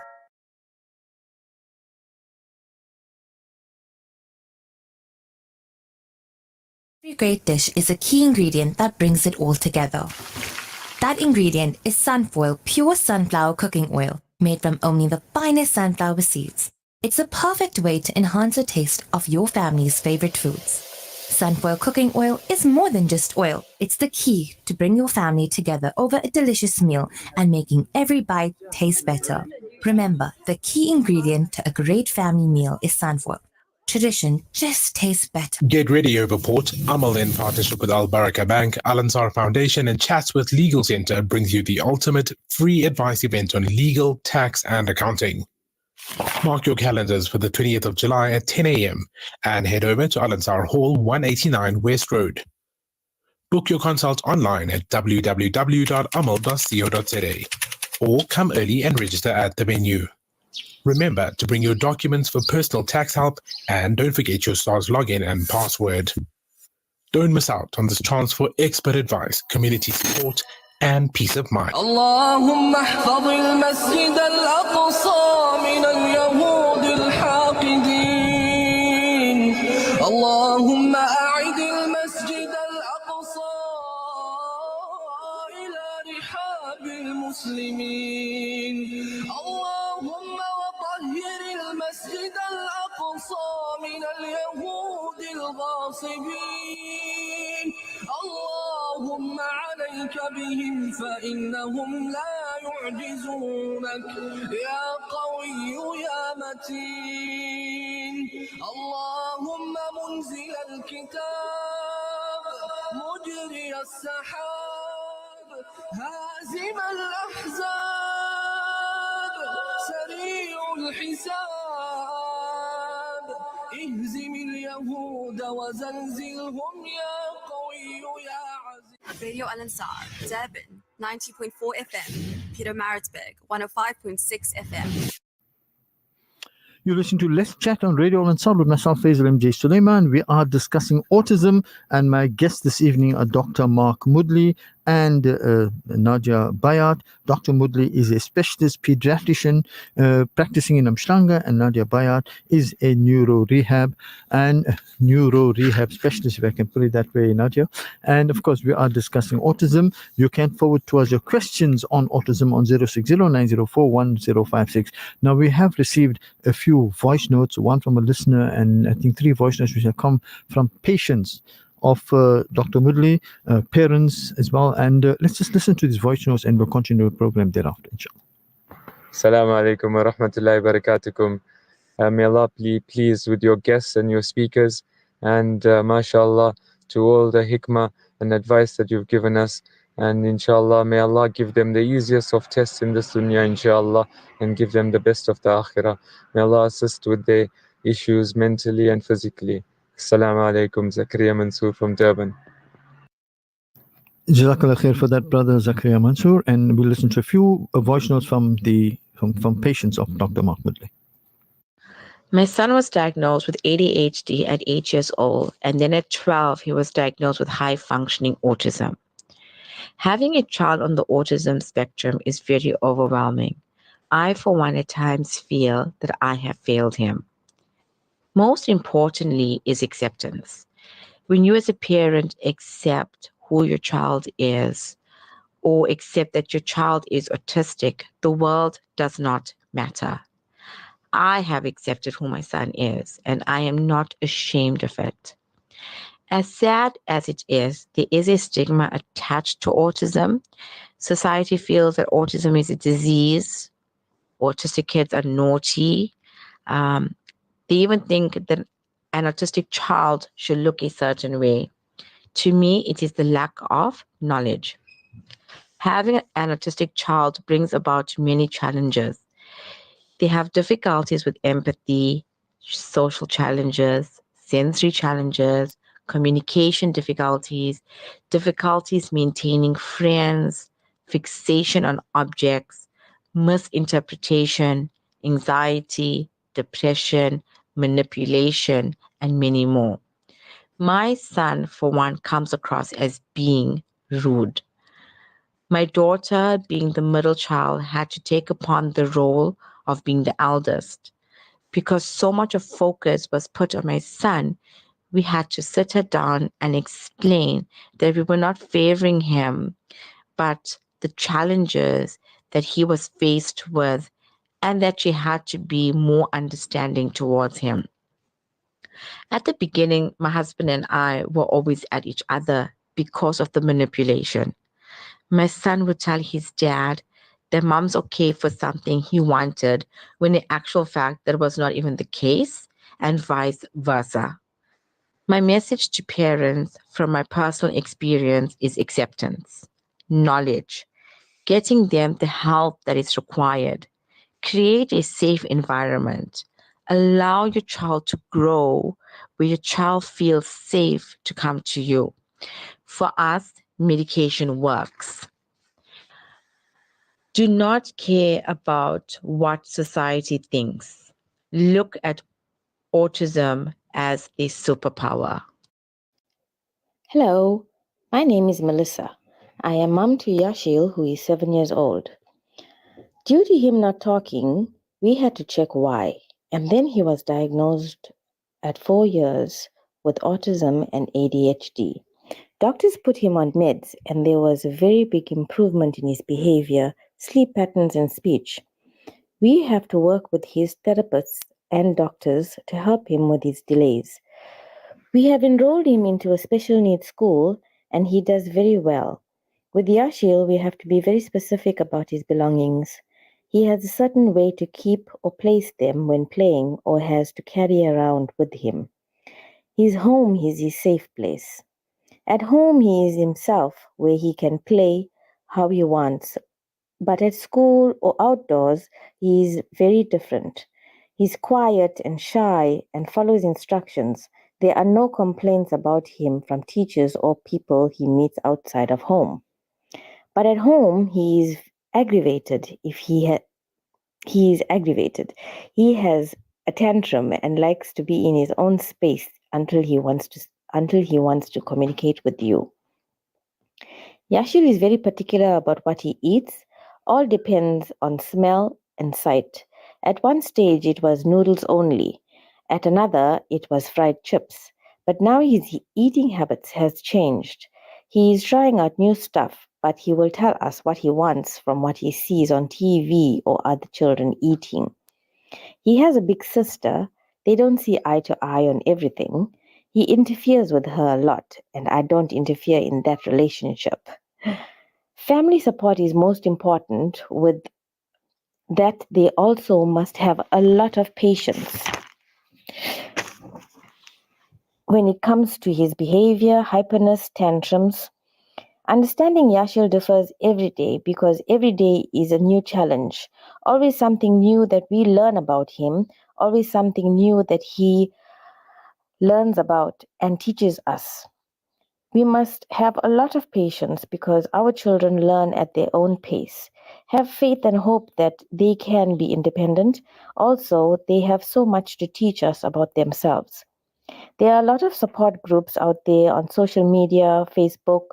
Every great dish is a key ingredient that brings it all together. That ingredient is Sunfoil Pure Sunflower Cooking Oil, made from only the finest sunflower seeds. It's a perfect way to enhance the taste of your family's favorite foods. Sunfoil Cooking Oil is more than just oil. It's the key to bring your family together over a delicious meal and making every bite taste better. Remember, the key ingredient to a great family meal is sunfoil. Tradition just tastes better. Get ready, Overport. Amal, in partnership with Al Baraka Bank, Al Ansar Foundation, and Chats with Legal Center brings you the ultimate free advice event on legal, tax, and accounting. Mark your calendars for the 20th of July at 10 a.m. and head over to Al Ansar Hall, 189 West Road. Book your consult online at www.amal.co.za or come early and register at the venue. Remember to bring your documents for personal tax help and don't forget your SARS login and password. Don't miss out on this chance for expert advice, community support, and peace of mind. اللهم احفظ المسجد الأقصى من اليهود الحاقدين اللهم أعد المسجد الأقصى إلى رحاب المسلمين اللهم وطهر المسجد الأقصى من اليهود الغاصبين اللهم عليك بهم فإنهم لا يعجزونك يا قوي يا متين اللهم منزل الكتاب مجري السحاب هازم الأحزاب سريع الحساب اهزم اليهود وزلزلهم يا قوي يا عزيز. Radio Al Ansar, Durban 90.4 FM, Peter Maritzburg 105.6 FM. You listen to Let's Chat on Radio Al Ansar with myself, Faizal MJ Suleman. We are discussing autism, and my guests this evening are Dr. Mark Moodley and Nadia Bayat. Dr. Moodley is a specialist pediatrician practicing in Amstranga, and Nadia Bayat is a neuro rehab specialist, if I can put it that way, Nadia. And of course, we are discussing autism. You can forward to us your questions on autism on 060-904-1056. Now, we have received a few voice notes, one from a listener, and I think 3 voice notes which have come from patients of Dr. Moodley, parents as well. And let's just listen to these voice notes and we'll continue the program thereafter, inshallah. Assalamu alaikum wa rahmatullahi wa barakatukum. May Allah be pleased with your guests and your speakers, and mashallah to all the hikmah and advice that you've given us. And inshallah, may Allah give them the easiest of tests in this dunya, inshallah, and give them the best of the akhirah. May Allah assist with their issues mentally and physically. Assalamu alaikum, Zakaria Mansoor from Durban. Jazakallah khair for that, brother Zakaria Mansoor. And we'll listen to a few voice notes from patients of Dr. Mark Moodley. My son was diagnosed with ADHD at 8 years old, and then at 12, he was diagnosed with high-functioning autism. Having a child on the autism spectrum is very overwhelming. I, for one, at times feel that I have failed him. Most importantly is acceptance. When you as a parent accept who your child is, or accept that your child is autistic, the world does not matter. I have accepted who my son is, and I am not ashamed of it. As sad as it is, there is a stigma attached to autism. Society feels that autism is a disease. Autistic kids are naughty. They even think that an autistic child should look a certain way. To me, it is the lack of knowledge. Having an autistic child brings about many challenges. They have difficulties with empathy, social challenges, sensory challenges, communication difficulties, difficulties maintaining friends, fixation on objects, misinterpretation, anxiety, depression, manipulation, and many more. My son, for one, comes across as being rude. My daughter, being the middle child, had to take upon the role of being the eldest. Because so much of focus was put on my son, we had to sit her down and explain that we were not favoring him, but the challenges that he was faced with, and that she had to be more understanding towards him. At the beginning, my husband and I were always at each other because of the manipulation. My son would tell his dad that mom's okay for something he wanted, when in actual fact that was not even the case, and vice versa. My message to parents from my personal experience is acceptance, knowledge, getting them the help that is required. Create a safe environment. Allow your child to grow where your child feels safe to come to you. For us, medication works. Do not care about what society thinks. Look at autism as a superpower. Hello, my name is Melissa. I am mom to Yashil, who is 7 years old. Due to him not talking, we had to check why, and then he was diagnosed at 4 years with autism and ADHD. Doctors put him on meds, and there was a very big improvement in his behavior, sleep patterns, and speech. We have to work with his therapists and doctors to help him with his delays. We have enrolled him into a special needs school, and he does very well. With Yashil, we have to be very specific about his belongings. He has a certain way to keep or place them when playing or has to carry around with him. His home is his safe place. At home, he is himself, where he can play how he wants. But at school or outdoors, he is very different. He's quiet and shy and follows instructions. There are no complaints about him from teachers or people he meets outside of home. But at home, he is aggravated if he is aggravated. He has a tantrum and likes to be in his own space until he wants to communicate with you. Yashil is very particular about what he eats. All depends on smell and sight. At one stage, it was noodles only. At another, it was fried chips. But now his eating habits has changed. He is trying out new stuff, but he will tell us what he wants from what he sees on TV or other children eating. He has a big sister. They don't see eye to eye on everything. He interferes with her a lot, and I don't interfere in that relationship. Family support is most important. With that, they also must have a lot of patience when it comes to his behavior, hyperness, tantrums. Understanding Yashil differs every day because every day is a new challenge. Always something new that we learn about him, always something new that he learns about and teaches us. We must have a lot of patience because our children learn at their own pace. Have faith and hope that they can be independent. Also, they have so much to teach us about themselves. There are a lot of support groups out there on social media, Facebook,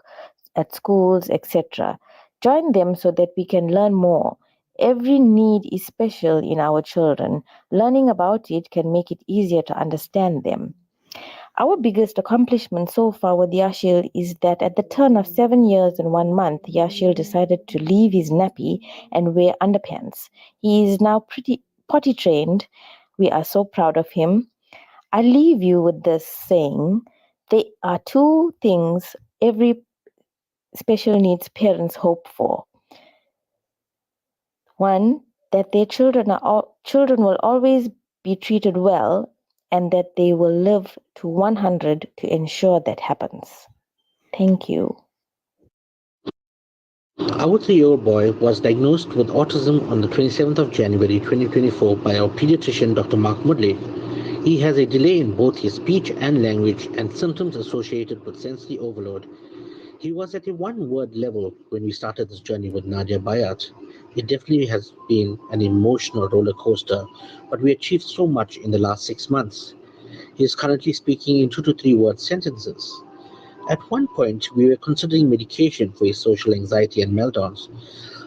at schools, etc. Join them so that we can learn more. Every need is special in our children. Learning about it can make it easier to understand them. Our biggest accomplishment so far with Yashil is that at the turn of 7 years and 1 month, Yashil decided to leave his nappy and wear underpants. He is now pretty potty trained. We are so proud of him. I leave you with this saying, there are 2 things every special needs parents hope for. 1, that their children will always be treated well, and that they will live to 100 to ensure that happens. Thank you. Our 3-year-old boy was diagnosed with autism on the 27th of January 2024 by our pediatrician, Dr. Mark Moodley. He has a delay in both his speech and language and symptoms associated with sensory overload. He was at a 1-word level when we started this journey with Nadia Bayat. It definitely has been an emotional roller coaster, but we achieved so much in the last 6 months. He is currently speaking in 2 to 3 word sentences. At one point, we were considering medication for his social anxiety and meltdowns.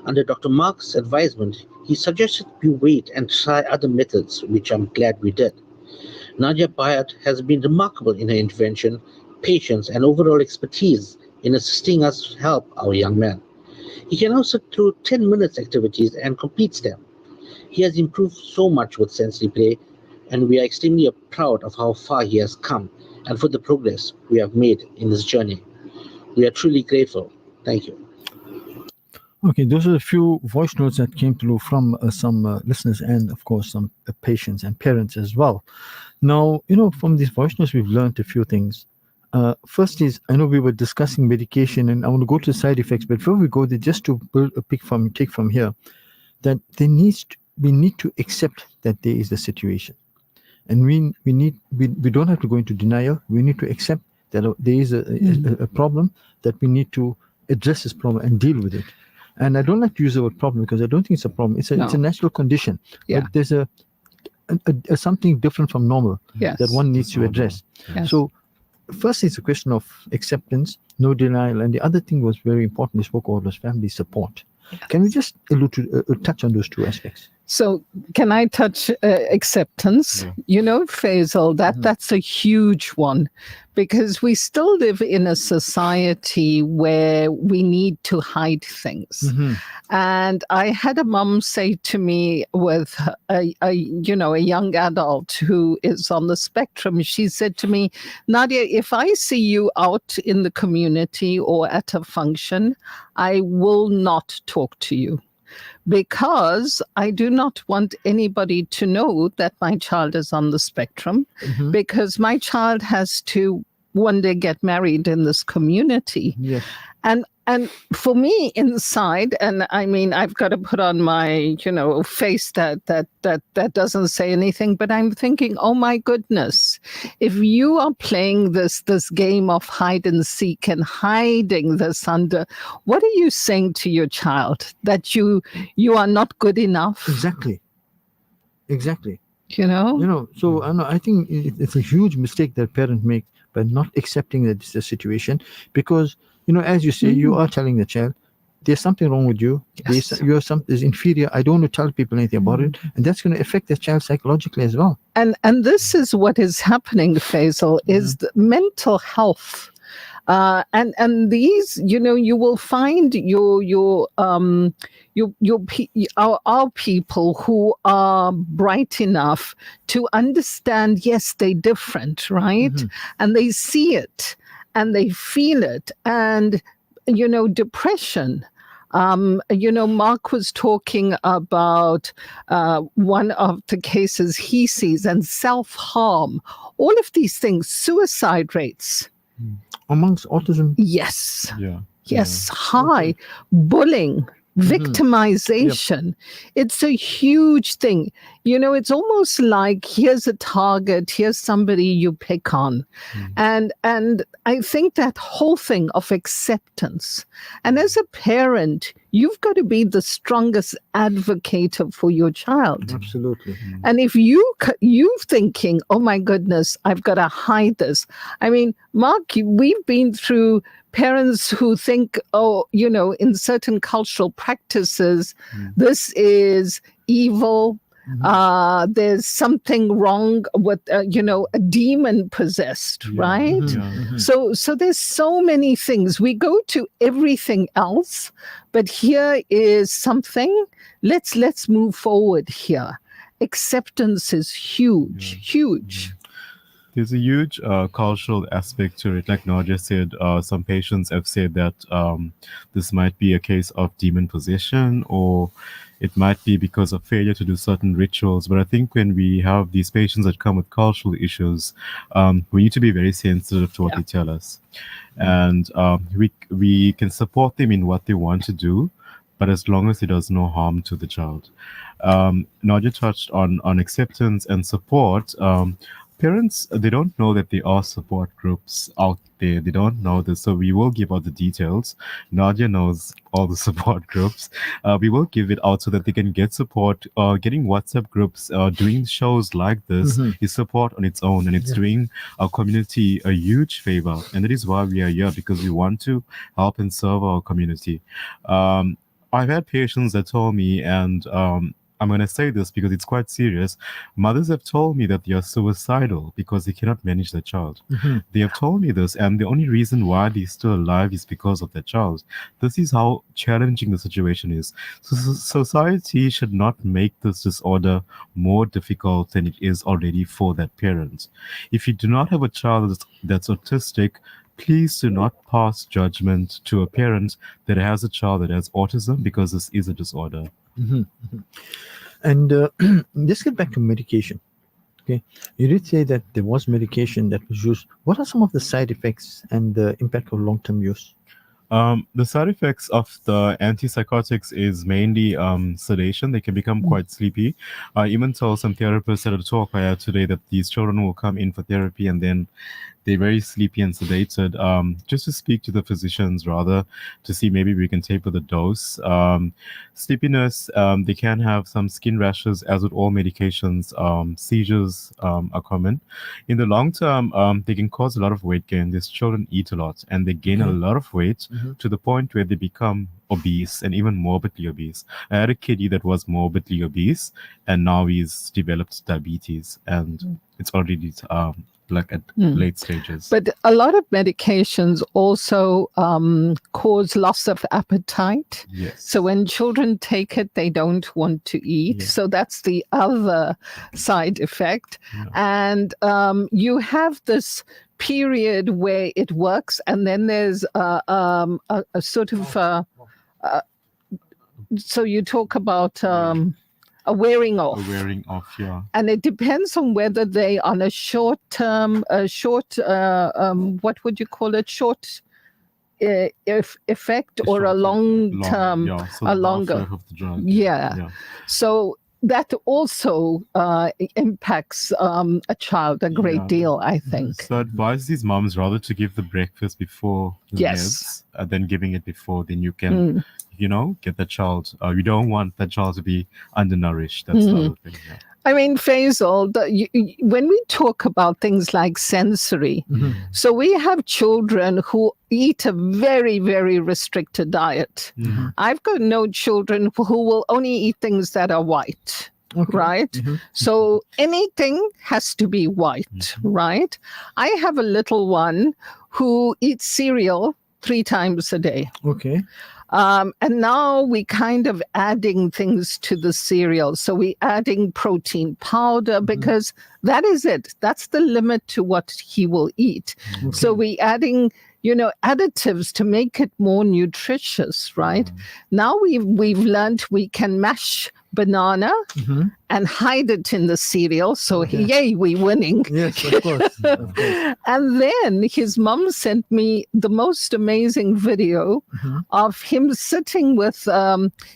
Under Dr. Mark's advisement, he suggested we wait and try other methods, which I'm glad we did. Nadia Bayat has been remarkable in her intervention, patience, and overall expertise in assisting us help our young man. He can now sit through 10 minutes activities and completes them. He has improved so much with sensory play, and we are extremely proud of how far he has come and for the progress we have made in this journey. We are truly grateful. Thank you. Okay, those are a few voice notes that came through from some listeners and, of course, some patients and parents as well. Now, from these voice notes, we've learned a few things. First is, I know we were discussing medication, and I want to go to side effects, but before we go there, just to take from here, that we need to accept that there is a situation, and we don't have to go into denial. We need to accept that there is a problem, that we need to address this problem and deal with it. And I don't like to use the word problem because I don't think it's a problem. It's a natural condition. Yeah. But there's a something different from normal Yes. that one needs to address. Yes. So first it's a question of acceptance, no denial, and the other thing was very important. We spoke about was family support. Yes. Can we just touch on those two aspects? So can I touch acceptance? Yeah. You know, Faizal, that's a huge one, because we still live in a society where we need to hide things. And I had a mum say to me with a young adult who is on the spectrum, she said to me, Nadia, if I see you out in the community or at a function, I will not talk to you, because I do not want anybody to know that my child is on the spectrum, because my child has to one day get married in this community. Yes. And for me inside, and I mean, I've got to put on my, face that doesn't say anything, but I'm thinking, oh my goodness, if you are playing this game of hide and seek and hiding this under, what are you saying to your child? That you are not good enough? Exactly. So I think it's a huge mistake that parents make by not accepting that it's a situation, because as you say, you are telling the child there's something wrong with you. Yes. You are is inferior. I don't want to tell people anything about it, and that's going to affect the child psychologically as well. And this is what is happening, Faizal, is the mental health. And these, you will find our people who are bright enough to understand, yes, they're different, right? And they see it and they feel it. And, depression. Mark was talking about one of the cases he sees, and self-harm, all of these things, suicide rates. Amongst autism? Yes. Yes, high. Bullying, victimization. Yep. It's a huge thing. It's almost like here's a target, here's somebody you pick on. And I think that whole thing of acceptance. And as a parent, you've got to be the strongest advocate for your child. Absolutely. And if you thinking, oh my goodness, I've got to hide this. I mean, Mark, we've been through parents who think, in certain cultural practices, this is evil. There's something wrong with, a demon possessed, right? So there's so many things. We go to everything else, but here is something. Let's move forward here. Acceptance is huge. There's a huge cultural aspect to it. Like Nadia said, some patients have said that this might be a case of demon possession, or it might be because of failure to do certain rituals. But I think when we have these patients that come with cultural issues, we need to be very sensitive to what they tell us. And we can support them in what they want to do, but as long as it does no harm to the child. Nadia touched on acceptance and support. Parents, they don't know that there are support groups out there. They don't know this. So we will give out the details. Nadia knows all the support groups. We will give it out so that they can get support. Getting WhatsApp groups, doing shows like this is support on its own. And it's doing our community a huge favor. And that is why we are here, because we want to help and serve our community. I've had patients that told me, and I'm going to say this because it's quite serious. Mothers have told me that they are suicidal because they cannot manage their child. They have told me this, and the only reason why they're still alive is because of their child. This is how challenging the situation is. So society should not make this disorder more difficult than it is already for that parent. If you do not have a child that's autistic, please do not pass judgment to a parent that has a child that has autism, because this is a disorder. And let's get back to medication. Okay, you did say that there was medication that was used. What are some of the side effects and the impact of long-term use? The side effects of the antipsychotics is mainly sedation. They can become quite sleepy. I even told some therapists at a talk I had today that these children will come in for therapy and then they're very sleepy and sedated, just to speak to the physicians rather to see maybe we can taper the dose. Sleepiness, they can have some skin rashes, as with all medications. Seizures are common. In the long term, they can cause a lot of weight gain. These children eat a lot and they gain a lot of weight to the point where they become obese and even morbidly obese. I had a kiddie that was morbidly obese and now he's developed diabetes and it's already like at late stages. But a lot of medications also cause loss of appetite. Yes. So when children take it, they don't want to eat. So that's the other side effect. And you have this period where it works, and then there's a sort of so you talk about a wearing off. A wearing off, yeah. And it depends on whether they on a short term, what would you call it? Short effect or a long term, yeah, so a the longer. half-life of the drug. Yeah. So that also impacts a child a great deal, I think. So I advise these moms rather to give the breakfast before the meds than giving it before. Then you can, get the child. You don't want that child to be undernourished. That's the other thing. Yeah. I mean, Faisal, when we talk about things like sensory, so we have children who eat a very, very restricted diet. I've got no children who will only eat things that are white, right? So anything has to be white, right? I have a little one who eats cereal 3 times a day. Okay. And now we kind of adding things to the cereal. So we adding protein powder because that is it. That's the limit to what he will eat. So we adding, additives to make it more nutritious, right? Now we've learned we can mash banana and hide it in the cereal. So yay, we're winning. Yes, of course. And then his mum sent me the most amazing video of him sitting with,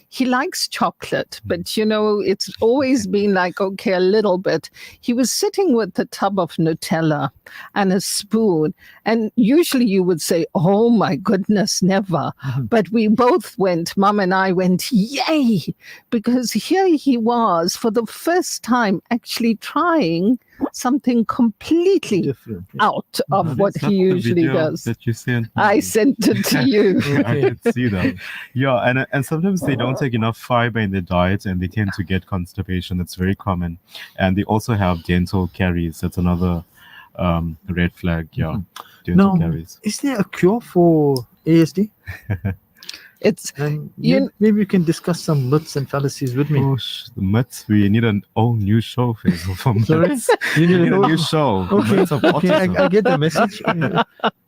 he likes chocolate, but it's always been like, okay, a little bit. He was sitting with a tub of Nutella and a spoon. And usually you would say, oh my goodness, never. But we both went, Mum and I went, yay, because here he was for the first time actually trying something completely different out of what he usually does. That you sent. I sent it to you. I can see that. Yeah, and sometimes they don't take enough fiber in their diet and they tend to get constipation. That's very common. And they also have dental caries. That's another red flag. Yeah, dental caries. Is there a cure for ASD? It's maybe you can discuss some myths and fallacies with me. Oh, the myths. We need an all new show, Faisal. For myths. You need a new show. Okay, I get the message. I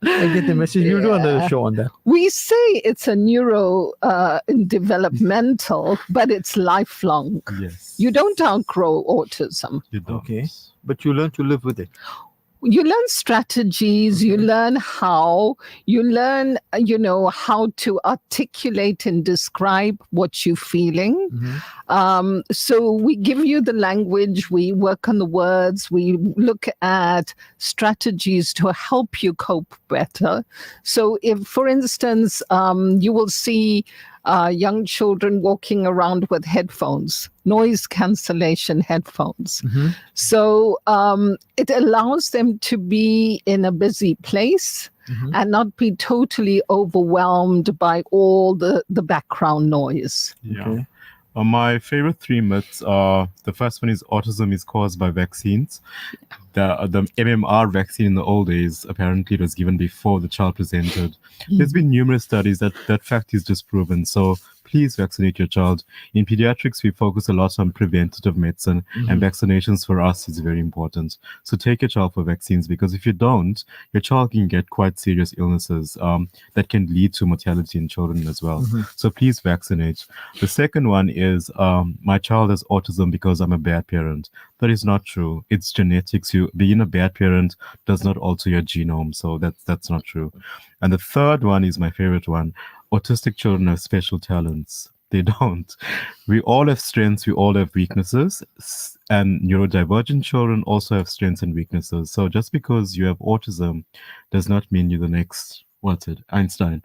get the message. You do another show on that. We say it's a neuro developmental, but it's lifelong. Yes. You don't outgrow autism. You don't. Okay, but you learn to live with it. You learn strategies, you learn how to articulate and describe what you're feeling. So we give you the language, we work on the words, we look at strategies to help you cope better. So if, for instance, you will see young children walking around with headphones, noise cancellation headphones. So it allows them to be in a busy place and not be totally overwhelmed by all the background noise. Yeah. Okay. My favorite 3 myths are, the first one is autism is caused by vaccines. The MMR vaccine in the old days, apparently it was given before the child presented. There's been numerous studies that fact is disproven. So please vaccinate your child. In pediatrics, we focus a lot on preventative medicine, and vaccinations for us is very important. So take your child for vaccines, because if you don't, your child can get quite serious illnesses that can lead to mortality in children as well. So please vaccinate. The second one is, my child has autism because I'm a bad parent. That is not true. It's genetics. Being a bad parent does not alter your genome. So that's not true. And the third one is my favorite one. Autistic children have special talents. They don't. We all have strengths, we all have weaknesses, and neurodivergent children also have strengths and weaknesses. So just because you have autism does not mean you're the next, what's it, Einstein.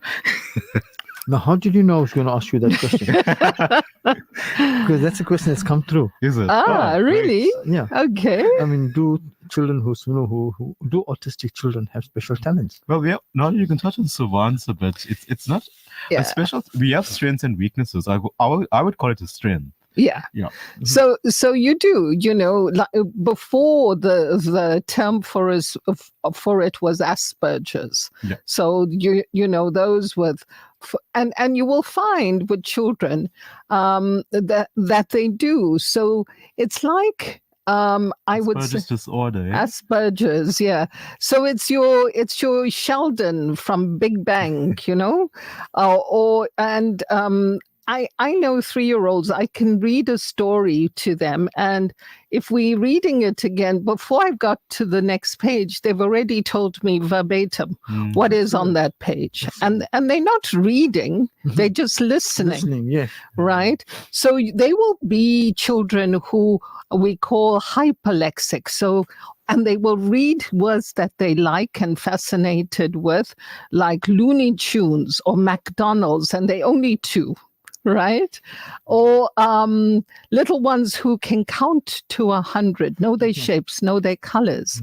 Now, how did you know I was going to ask you that question? Because that's a question that's come through. Is it? Really? Yeah. Okay. I mean, do children who do autistic children have special talents? Well, yeah. Now you can touch on Suvan's a bit. It's not a special. We have strengths and weaknesses. I would call it a strength. Yeah. Yeah. So you do, before the term for it was Asperger's. Yeah. So those with, and you will find with children that they do. So it's like I would say Asperger's disorder. Yeah? Asperger's, yeah. So it's your Sheldon from Big Bang, I know 3-year-olds, I can read a story to them, and if we're reading it again, before I've got to the next page, they've already told me verbatim what is on that page. And they're not reading, they're just listening. Yeah. Right? So they will be children who we call hyperlexic. So, and they will read words that they like and fascinated with, like Looney Tunes or McDonald's, and they only 2. Right? Or little ones who can count to 100, know their shapes, know their colors.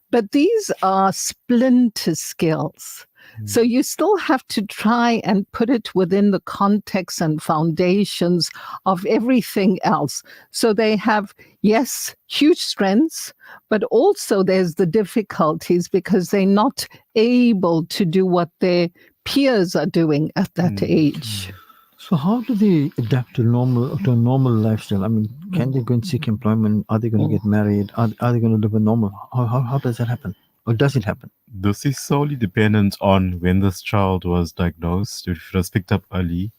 But these are splinter skills. So you still have to try and put it within the context and foundations of everything else. So they have, yes, huge strengths, but also there's the difficulties because they're not able to do what their peers are doing at that age. So how do they adapt to a normal lifestyle? I mean, can they go and seek employment? Are they going to get married? Are they going to live a normal? How does that happen? Or does it happen? This is solely dependent on when this child was diagnosed, if it was picked up early,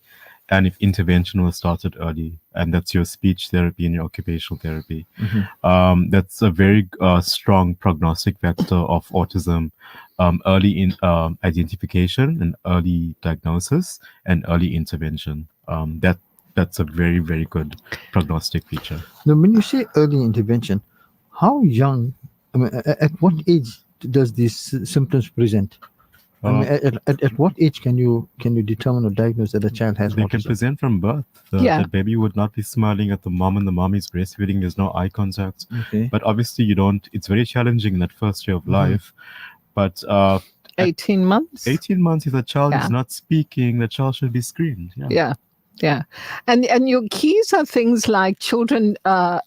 and if intervention was started early. And that's your speech therapy and your occupational therapy. That's a very strong prognostic factor of autism. Early in identification and early diagnosis and early intervention. That's a very, very good prognostic feature. Now, when you say early intervention, how young, I mean, at what age does these symptoms present? I mean, at what age can you determine or diagnose that a child has They autism? can present from birth. The baby would not be smiling at the mom and the mom is breastfeeding. There's no eye contact. Okay. But obviously it's very challenging in that first year of life. But 18 months? 18 months, if the child is not speaking, the child should be screened. Yeah. And your keys are things like children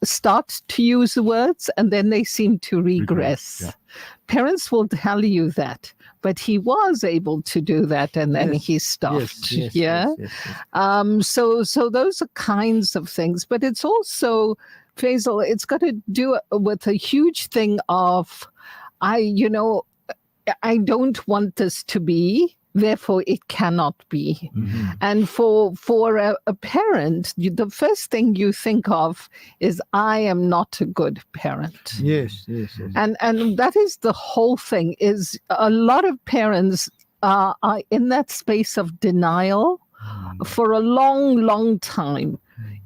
start to use the words and then they seem to regress. Yeah. Parents will tell you that, but he was able to do that and then he stopped. Yes. So those are kinds of things, but it's also, Faizal, it's got to do with a huge thing of, I don't want this to be, therefore it cannot be. And for a parent, the first thing you think of is, I am not a good parent. Yes. And that is the whole thing, is a lot of parents are in that space of denial for a long, long time.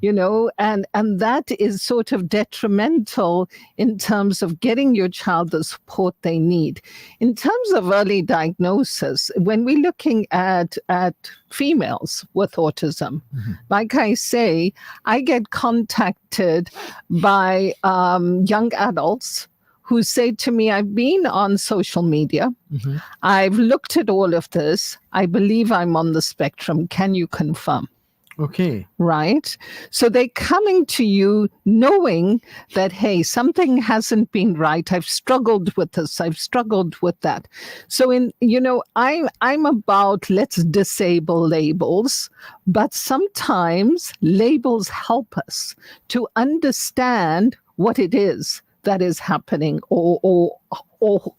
And that is sort of detrimental in terms of getting your child the support they need. In terms of early diagnosis, when we're looking at females with autism, like I say, I get contacted by young adults who say to me, I've been on social media, I've looked at all of this, I believe I'm on the spectrum, can you confirm? Okay. Right? So they're coming to you knowing that, hey, something hasn't been right. I've struggled with this. I've struggled with that. So I'm about, let's disable labels, but sometimes labels help us to understand what it is that is happening or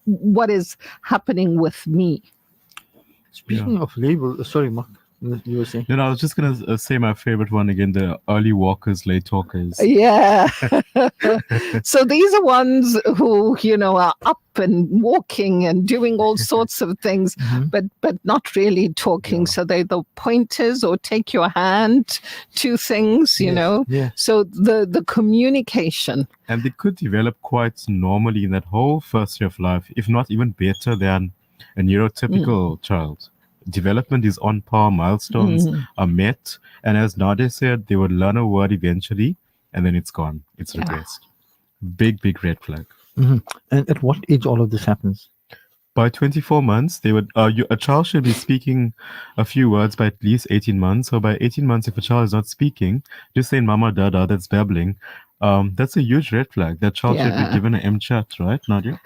what is happening with me. Speaking of label, sorry, Mark. You were saying? No, I was just going to say my favorite one again, the early walkers, late talkers. Yeah. So these are ones who, are up and walking and doing all sorts of things, but not really talking. So they're the pointers or take your hand to things, know. Yeah. So the communication. And they could develop quite normally in that whole first year of life, if not even better than a neurotypical child. Development is on par, milestones are met, and as Nadia said, they would learn a word eventually, and then it's gone. It's regressed. Big red flag. And at what age all of this happens? By 24 months, they would a child should be speaking a few words by at least 18 months. So by 18 months, if a child is not speaking, just saying mama, dada, that's babbling, that's a huge red flag. That child should be given an MChat, right, Nadia?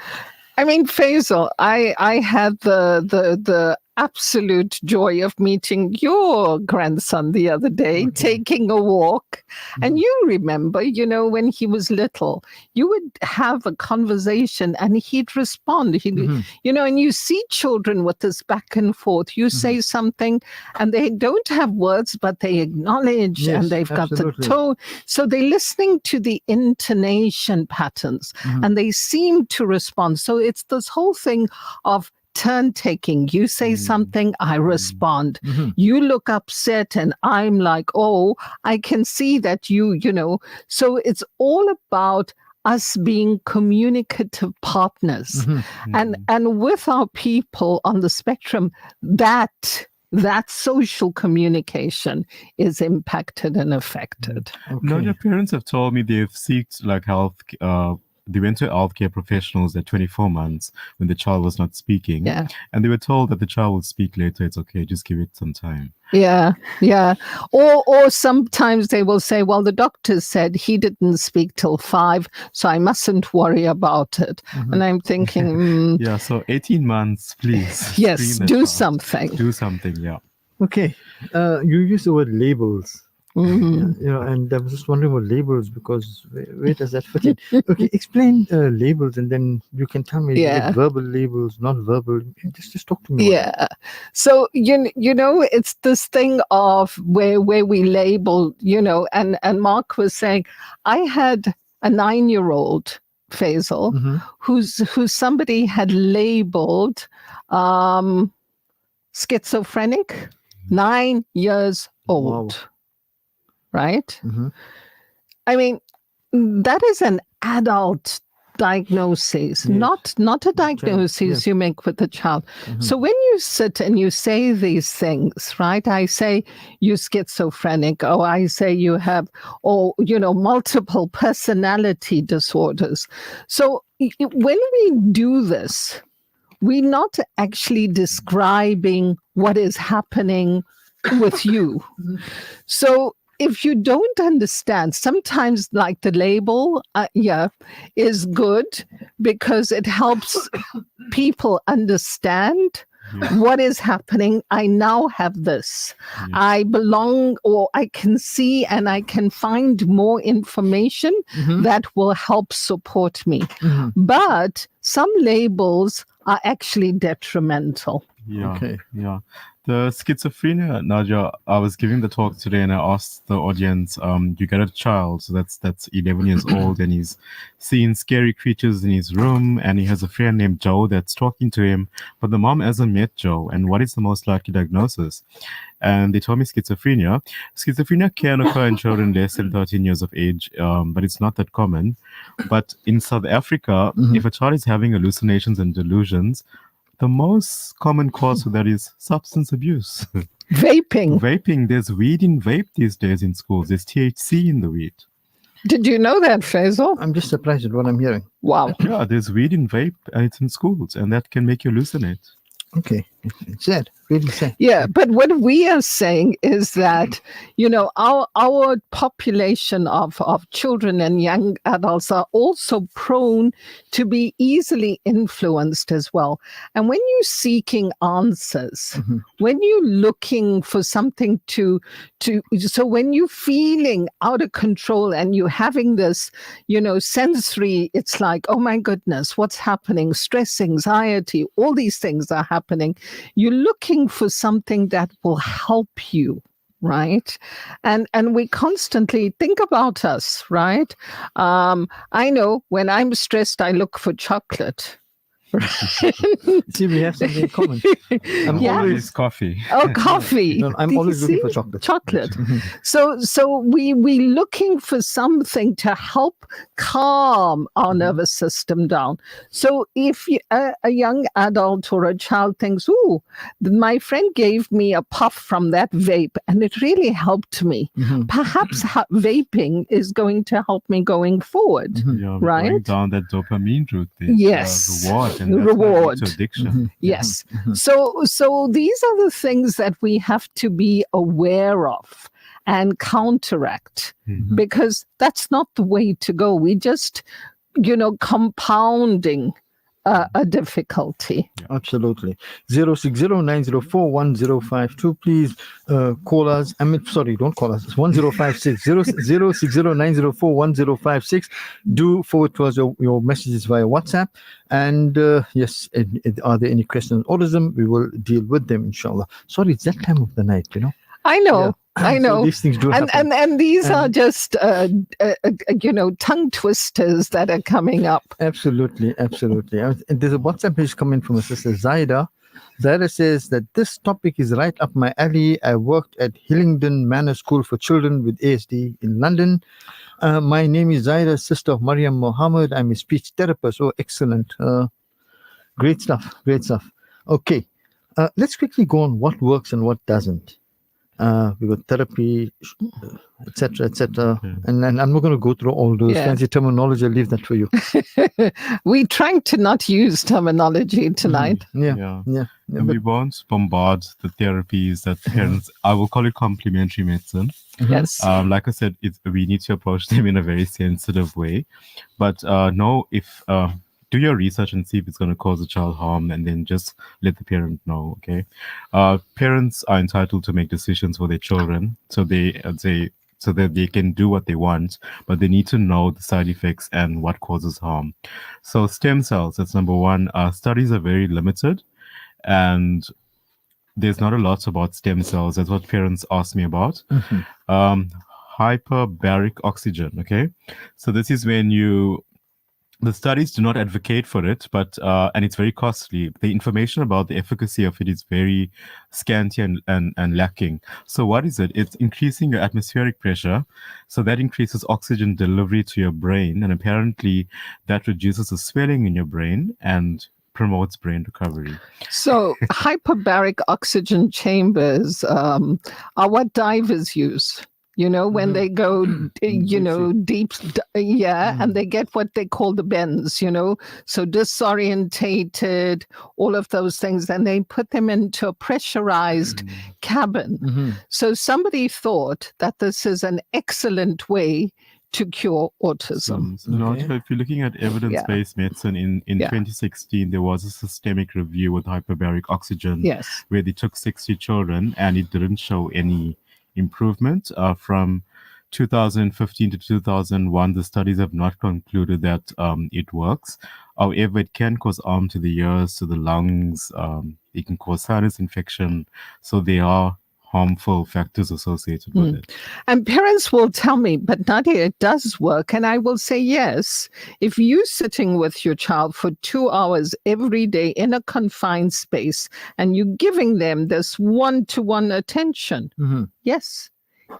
I mean, Faisal, I had the absolute joy of meeting your grandson the other day, taking a walk. And you remember, when he was little, you would have a conversation and he'd respond. And you see children with this back and forth. You say something and they don't have words, but they acknowledge and they've got the tone. So they're listening to the intonation patterns and they seem to respond. So it's this whole thing of turn taking. You say something, I respond. You look upset and I'm like, oh, I can see that you know. So it's all about us being communicative partners. And with our people on the spectrum, that social communication is impacted and affected. No, your parents have told me they've sought like health. They went to healthcare professionals at 24 months when the child was not speaking. Yeah. And they were told that the child will speak later. It's okay. Just give it some time. Yeah. Or sometimes they will say, well, the doctor said he didn't speak till 5, so I mustn't worry about it. And I'm thinking... Yeah, so 18 months, please. Yes, do something. Do something, yeah. Okay. You use the word labels. And I was just wondering about labels because where does that fit in? Okay, explain labels and then you can tell me like verbal labels, not verbal. Just talk to me. Yeah. So it's this thing of where we label, and Mark was saying, I had a 9-year-old Faisal who's somebody had labeled schizophrenic, 9 years old. Wow. Right? I mean, that is an adult diagnosis, not a diagnosis you make with the child. So when you sit and you say these things, right? I say you're schizophrenic, or I say you have, multiple personality disorders. So when we do this, we're not actually describing what is happening with you. So if you don't understand, sometimes like the label, is good because it helps people understand what is happening. I now have this. I belong, or I can see and I can find more information that will help support me. But some labels are actually detrimental. Yeah. Okay. Yeah. The schizophrenia, Nadia, I was giving the talk today and I asked the audience, you got a child, so that's 11 years old, and he's seeing scary creatures in his room, and he has a friend named Joe that's talking to him, but the mom hasn't met Joe. And what is the most likely diagnosis? And they told me schizophrenia. Schizophrenia can occur in children less than 13 years of age, but it's not that common. But in South Africa, if a child is having hallucinations and delusions, the most common cause for that is substance abuse. Vaping. There's weed in vape these days in schools. There's THC in the weed. Did you know that, Faisal? I'm just surprised at what I'm hearing. Wow. Yeah, there's weed in vape and it's in schools, and that can make you hallucinate. Okay. It's sad. Really sad. Yeah, but what we are saying is that, our population of children and young adults are also prone to be easily influenced as well. And when you're seeking answers, when you're looking for something so when you're feeling out of control and you're having this, sensory, it's like, oh my goodness, what's happening? Stress, anxiety, all these things are happening. You're looking for something that will help you. Right. And we constantly think about us. Right. I know when I'm stressed, I look for chocolate. See, we have something in common. I'm always coffee. Oh, coffee. No, I'm always looking for chocolate. Chocolate. So we looking for something to help calm our nervous system down. So if a young adult or a child thinks, "Ooh, my friend gave me a puff from that vape, and it really helped me," perhaps vaping is going to help me going forward. Yeah, right? going down that dopamine route. Yes. Reward. And that's Reward. to addiction. Yes. So these are the things that we have to be aware of and counteract, because that's not the way to go. We just, compounding a difficulty. Absolutely. 060-904-1052. Please call us. Sorry, don't call us. It's 1056. 060-904-1056. Do forward to us your messages via WhatsApp. And yes, are there any questions on autism? We will deal with them, inshallah. Sorry, it's that time of the night, I know. Yeah. I know. So these things do happen. And these are just, tongue twisters that are coming up. Absolutely. There's a WhatsApp page coming from a sister, Zaida. Zaida says that this topic is right up my alley. I worked at Hillingdon Manor School for Children with ASD in London. My name is Zaida, sister of Mariam Mohammed. I'm a speech therapist. Oh, excellent. Great stuff. Okay. Let's quickly go on what works and what doesn't. We got therapy, etc., and I'm not going to go through all those fancy terminology. I'll leave that for you. We're trying to not use terminology tonight. Yeah. And we won't bombard the therapies that parents, I will call it complementary medicine. Yes. Like I said, we need to approach them in a very sensitive way. But do your research and see if it's going to cause a child harm, and then just let the parent know. Okay, parents are entitled to make decisions for their children, so that they can do what they want, but they need to know the side effects and what causes harm. So stem cells, that's number one. Studies are very limited, and there's not a lot about stem cells. That's what parents ask me about. Hyperbaric oxygen. Okay, so this is when the studies do not advocate for it, but and it's very costly. The information about the efficacy of it is very scanty and lacking. So what is it? It's increasing your atmospheric pressure. So that increases oxygen delivery to your brain. And apparently that reduces the swelling in your brain and promotes brain recovery. So hyperbaric oxygen chambers are what divers use. When they go, deep, and they get what they call the bends, so disorientated, all of those things, and they put them into a pressurized cabin. So somebody thought that this is an excellent way to cure autism. If you're looking at evidence-based medicine, in 2016, there was a systemic review with hyperbaric oxygen where they took 60 children and it didn't show any improvement. From 2015 to 2001, the studies have not concluded that it works. However, it can cause harm to the ears, to the lungs. It can cause sinus infection. So there are harmful factors associated with it. And parents will tell me, but Nadia, it does work. And I will say, yes, if you're sitting with your child for 2 hours every day in a confined space and you're giving them this one-to-one attention, yes.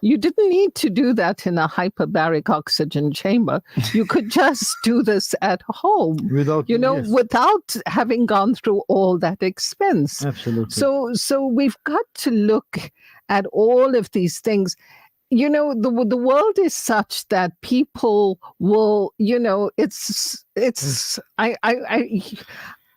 You didn't need to do that in a hyperbaric oxygen chamber. You could just do this at home, without having gone through all that expense. Absolutely. So we've got to look at all of these things. The world is such that people will,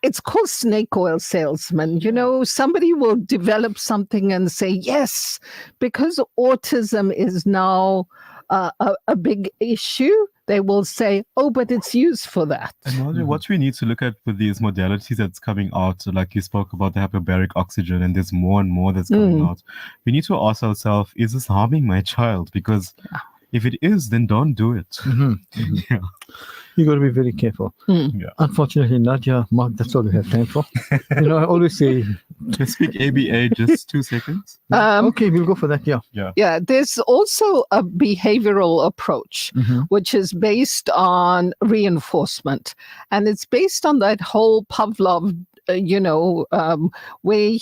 it's called snake oil salesman. Somebody will develop something and say, yes, because autism is now a big issue, they will say, oh, but it's used for that. And what we need to look at with these modalities that's coming out, like you spoke about the hyperbaric oxygen, and there's more and more that's coming out. We need to ask ourselves, is this harming my child? Because if it is, then don't do it. Yeah. You got to be very careful. Unfortunately, Nadia, Mark, that's all we have time for. I always say Can speak ABA just 2 seconds? Okay, we'll go for that. Yeah. Yeah, there's also a behavioral approach, which is based on reinforcement. And it's based on that whole Pavlov, where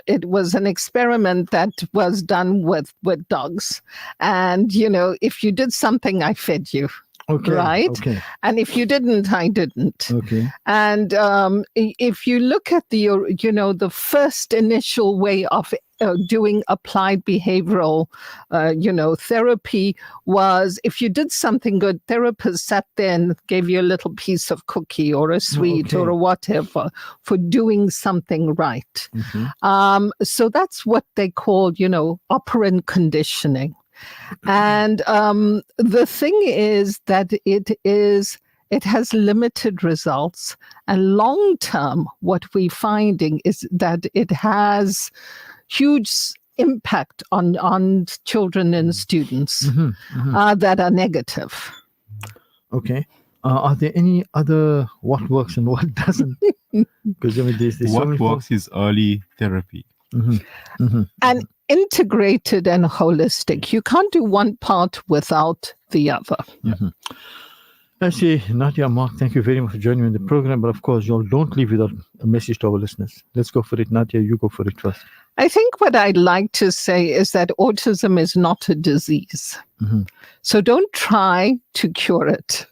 it was an experiment that was done with dogs. And, if you did something, I fed you. Okay. Right. Okay. And if you didn't, I didn't. Okay. And if you look at the first initial way of doing applied behavioral, therapy was if you did something good, therapists sat there and gave you a little piece of cookie or a sweet or a whatever for doing something right. So that's what they call, operant conditioning. And the thing is that it has limited results, and long term, what we're finding is that it has huge impact on children and students that are negative. Okay. Are there any other what works and what doesn't? Because there's what works is early therapy. And integrated and holistic. You can't do one part without the other. I see, Nadia, Mark, thank you very much for joining me in the program. But of course, you all don't leave without a message to our listeners. Let's go for it. Nadia, you go for it first. I think what I'd like to say is that autism is not a disease. So don't try to cure it.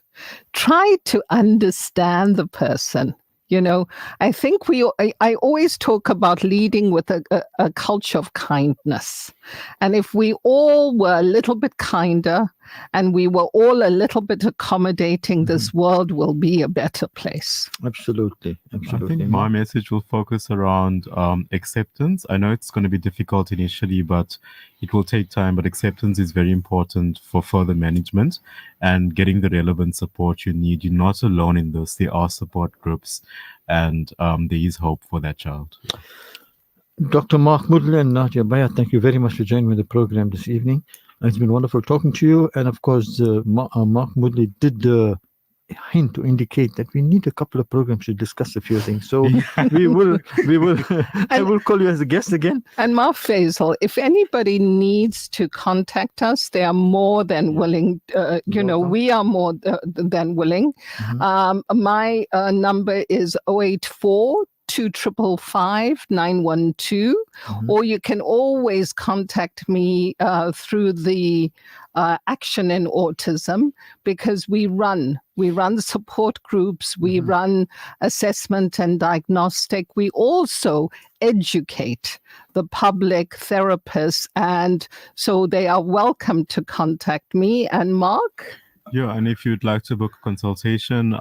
Try to understand the person. I think I always talk about leading with a culture of kindness. And if we all were a little bit kinder and we were all a little bit accommodating, this world will be a better place. Absolutely. I think my message will focus around acceptance. I know it's going to be difficult initially, but it will take time. But acceptance is very important for further management and getting the relevant support you need. You're not alone in this. There are support groups, and there is hope for that child. Dr. Mark Moodley and Nadia Bayat, thank you very much for joining me in the program this evening. It's been wonderful talking to you. And of course, Mark Moodley did hint to indicate that we need a couple of programs to discuss a few things. So we will I will call you as a guest again. And Mark Faisal, if anybody needs to contact us, they are more than willing. We are more than willing. My number is 084 2555 912, or you can always contact me through the Action in Autism, because we run support groups, we run assessment and diagnostic. We also educate the public, therapists, and so they are welcome to contact me. And Mark? Yeah, and if you'd like to book a consultation,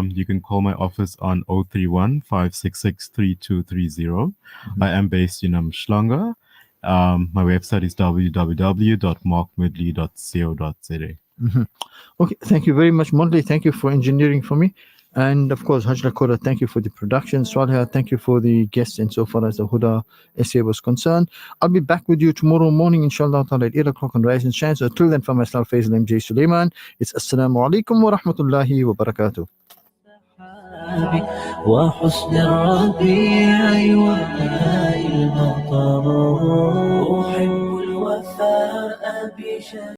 you can call my office on 031 566 3230. I am based in Umhlanga. My website is www.markmoodley.co.za. Okay, thank you very much, Moodley. Thank you for engineering for me. And of course, Hajra Kora, thank you for the production. Swalha, thank you for the guests insofar as the HUDA essay was concerned. I'll be back with you tomorrow morning, inshallah, at 8 o'clock on Rise and Shine. So till then, for myself, Faizal MJ Suleman, it's Assalamu alaikum wa rahmatullahi wa barakatuh. وحسن الربيع وماء المطر أحب الوفاء بشر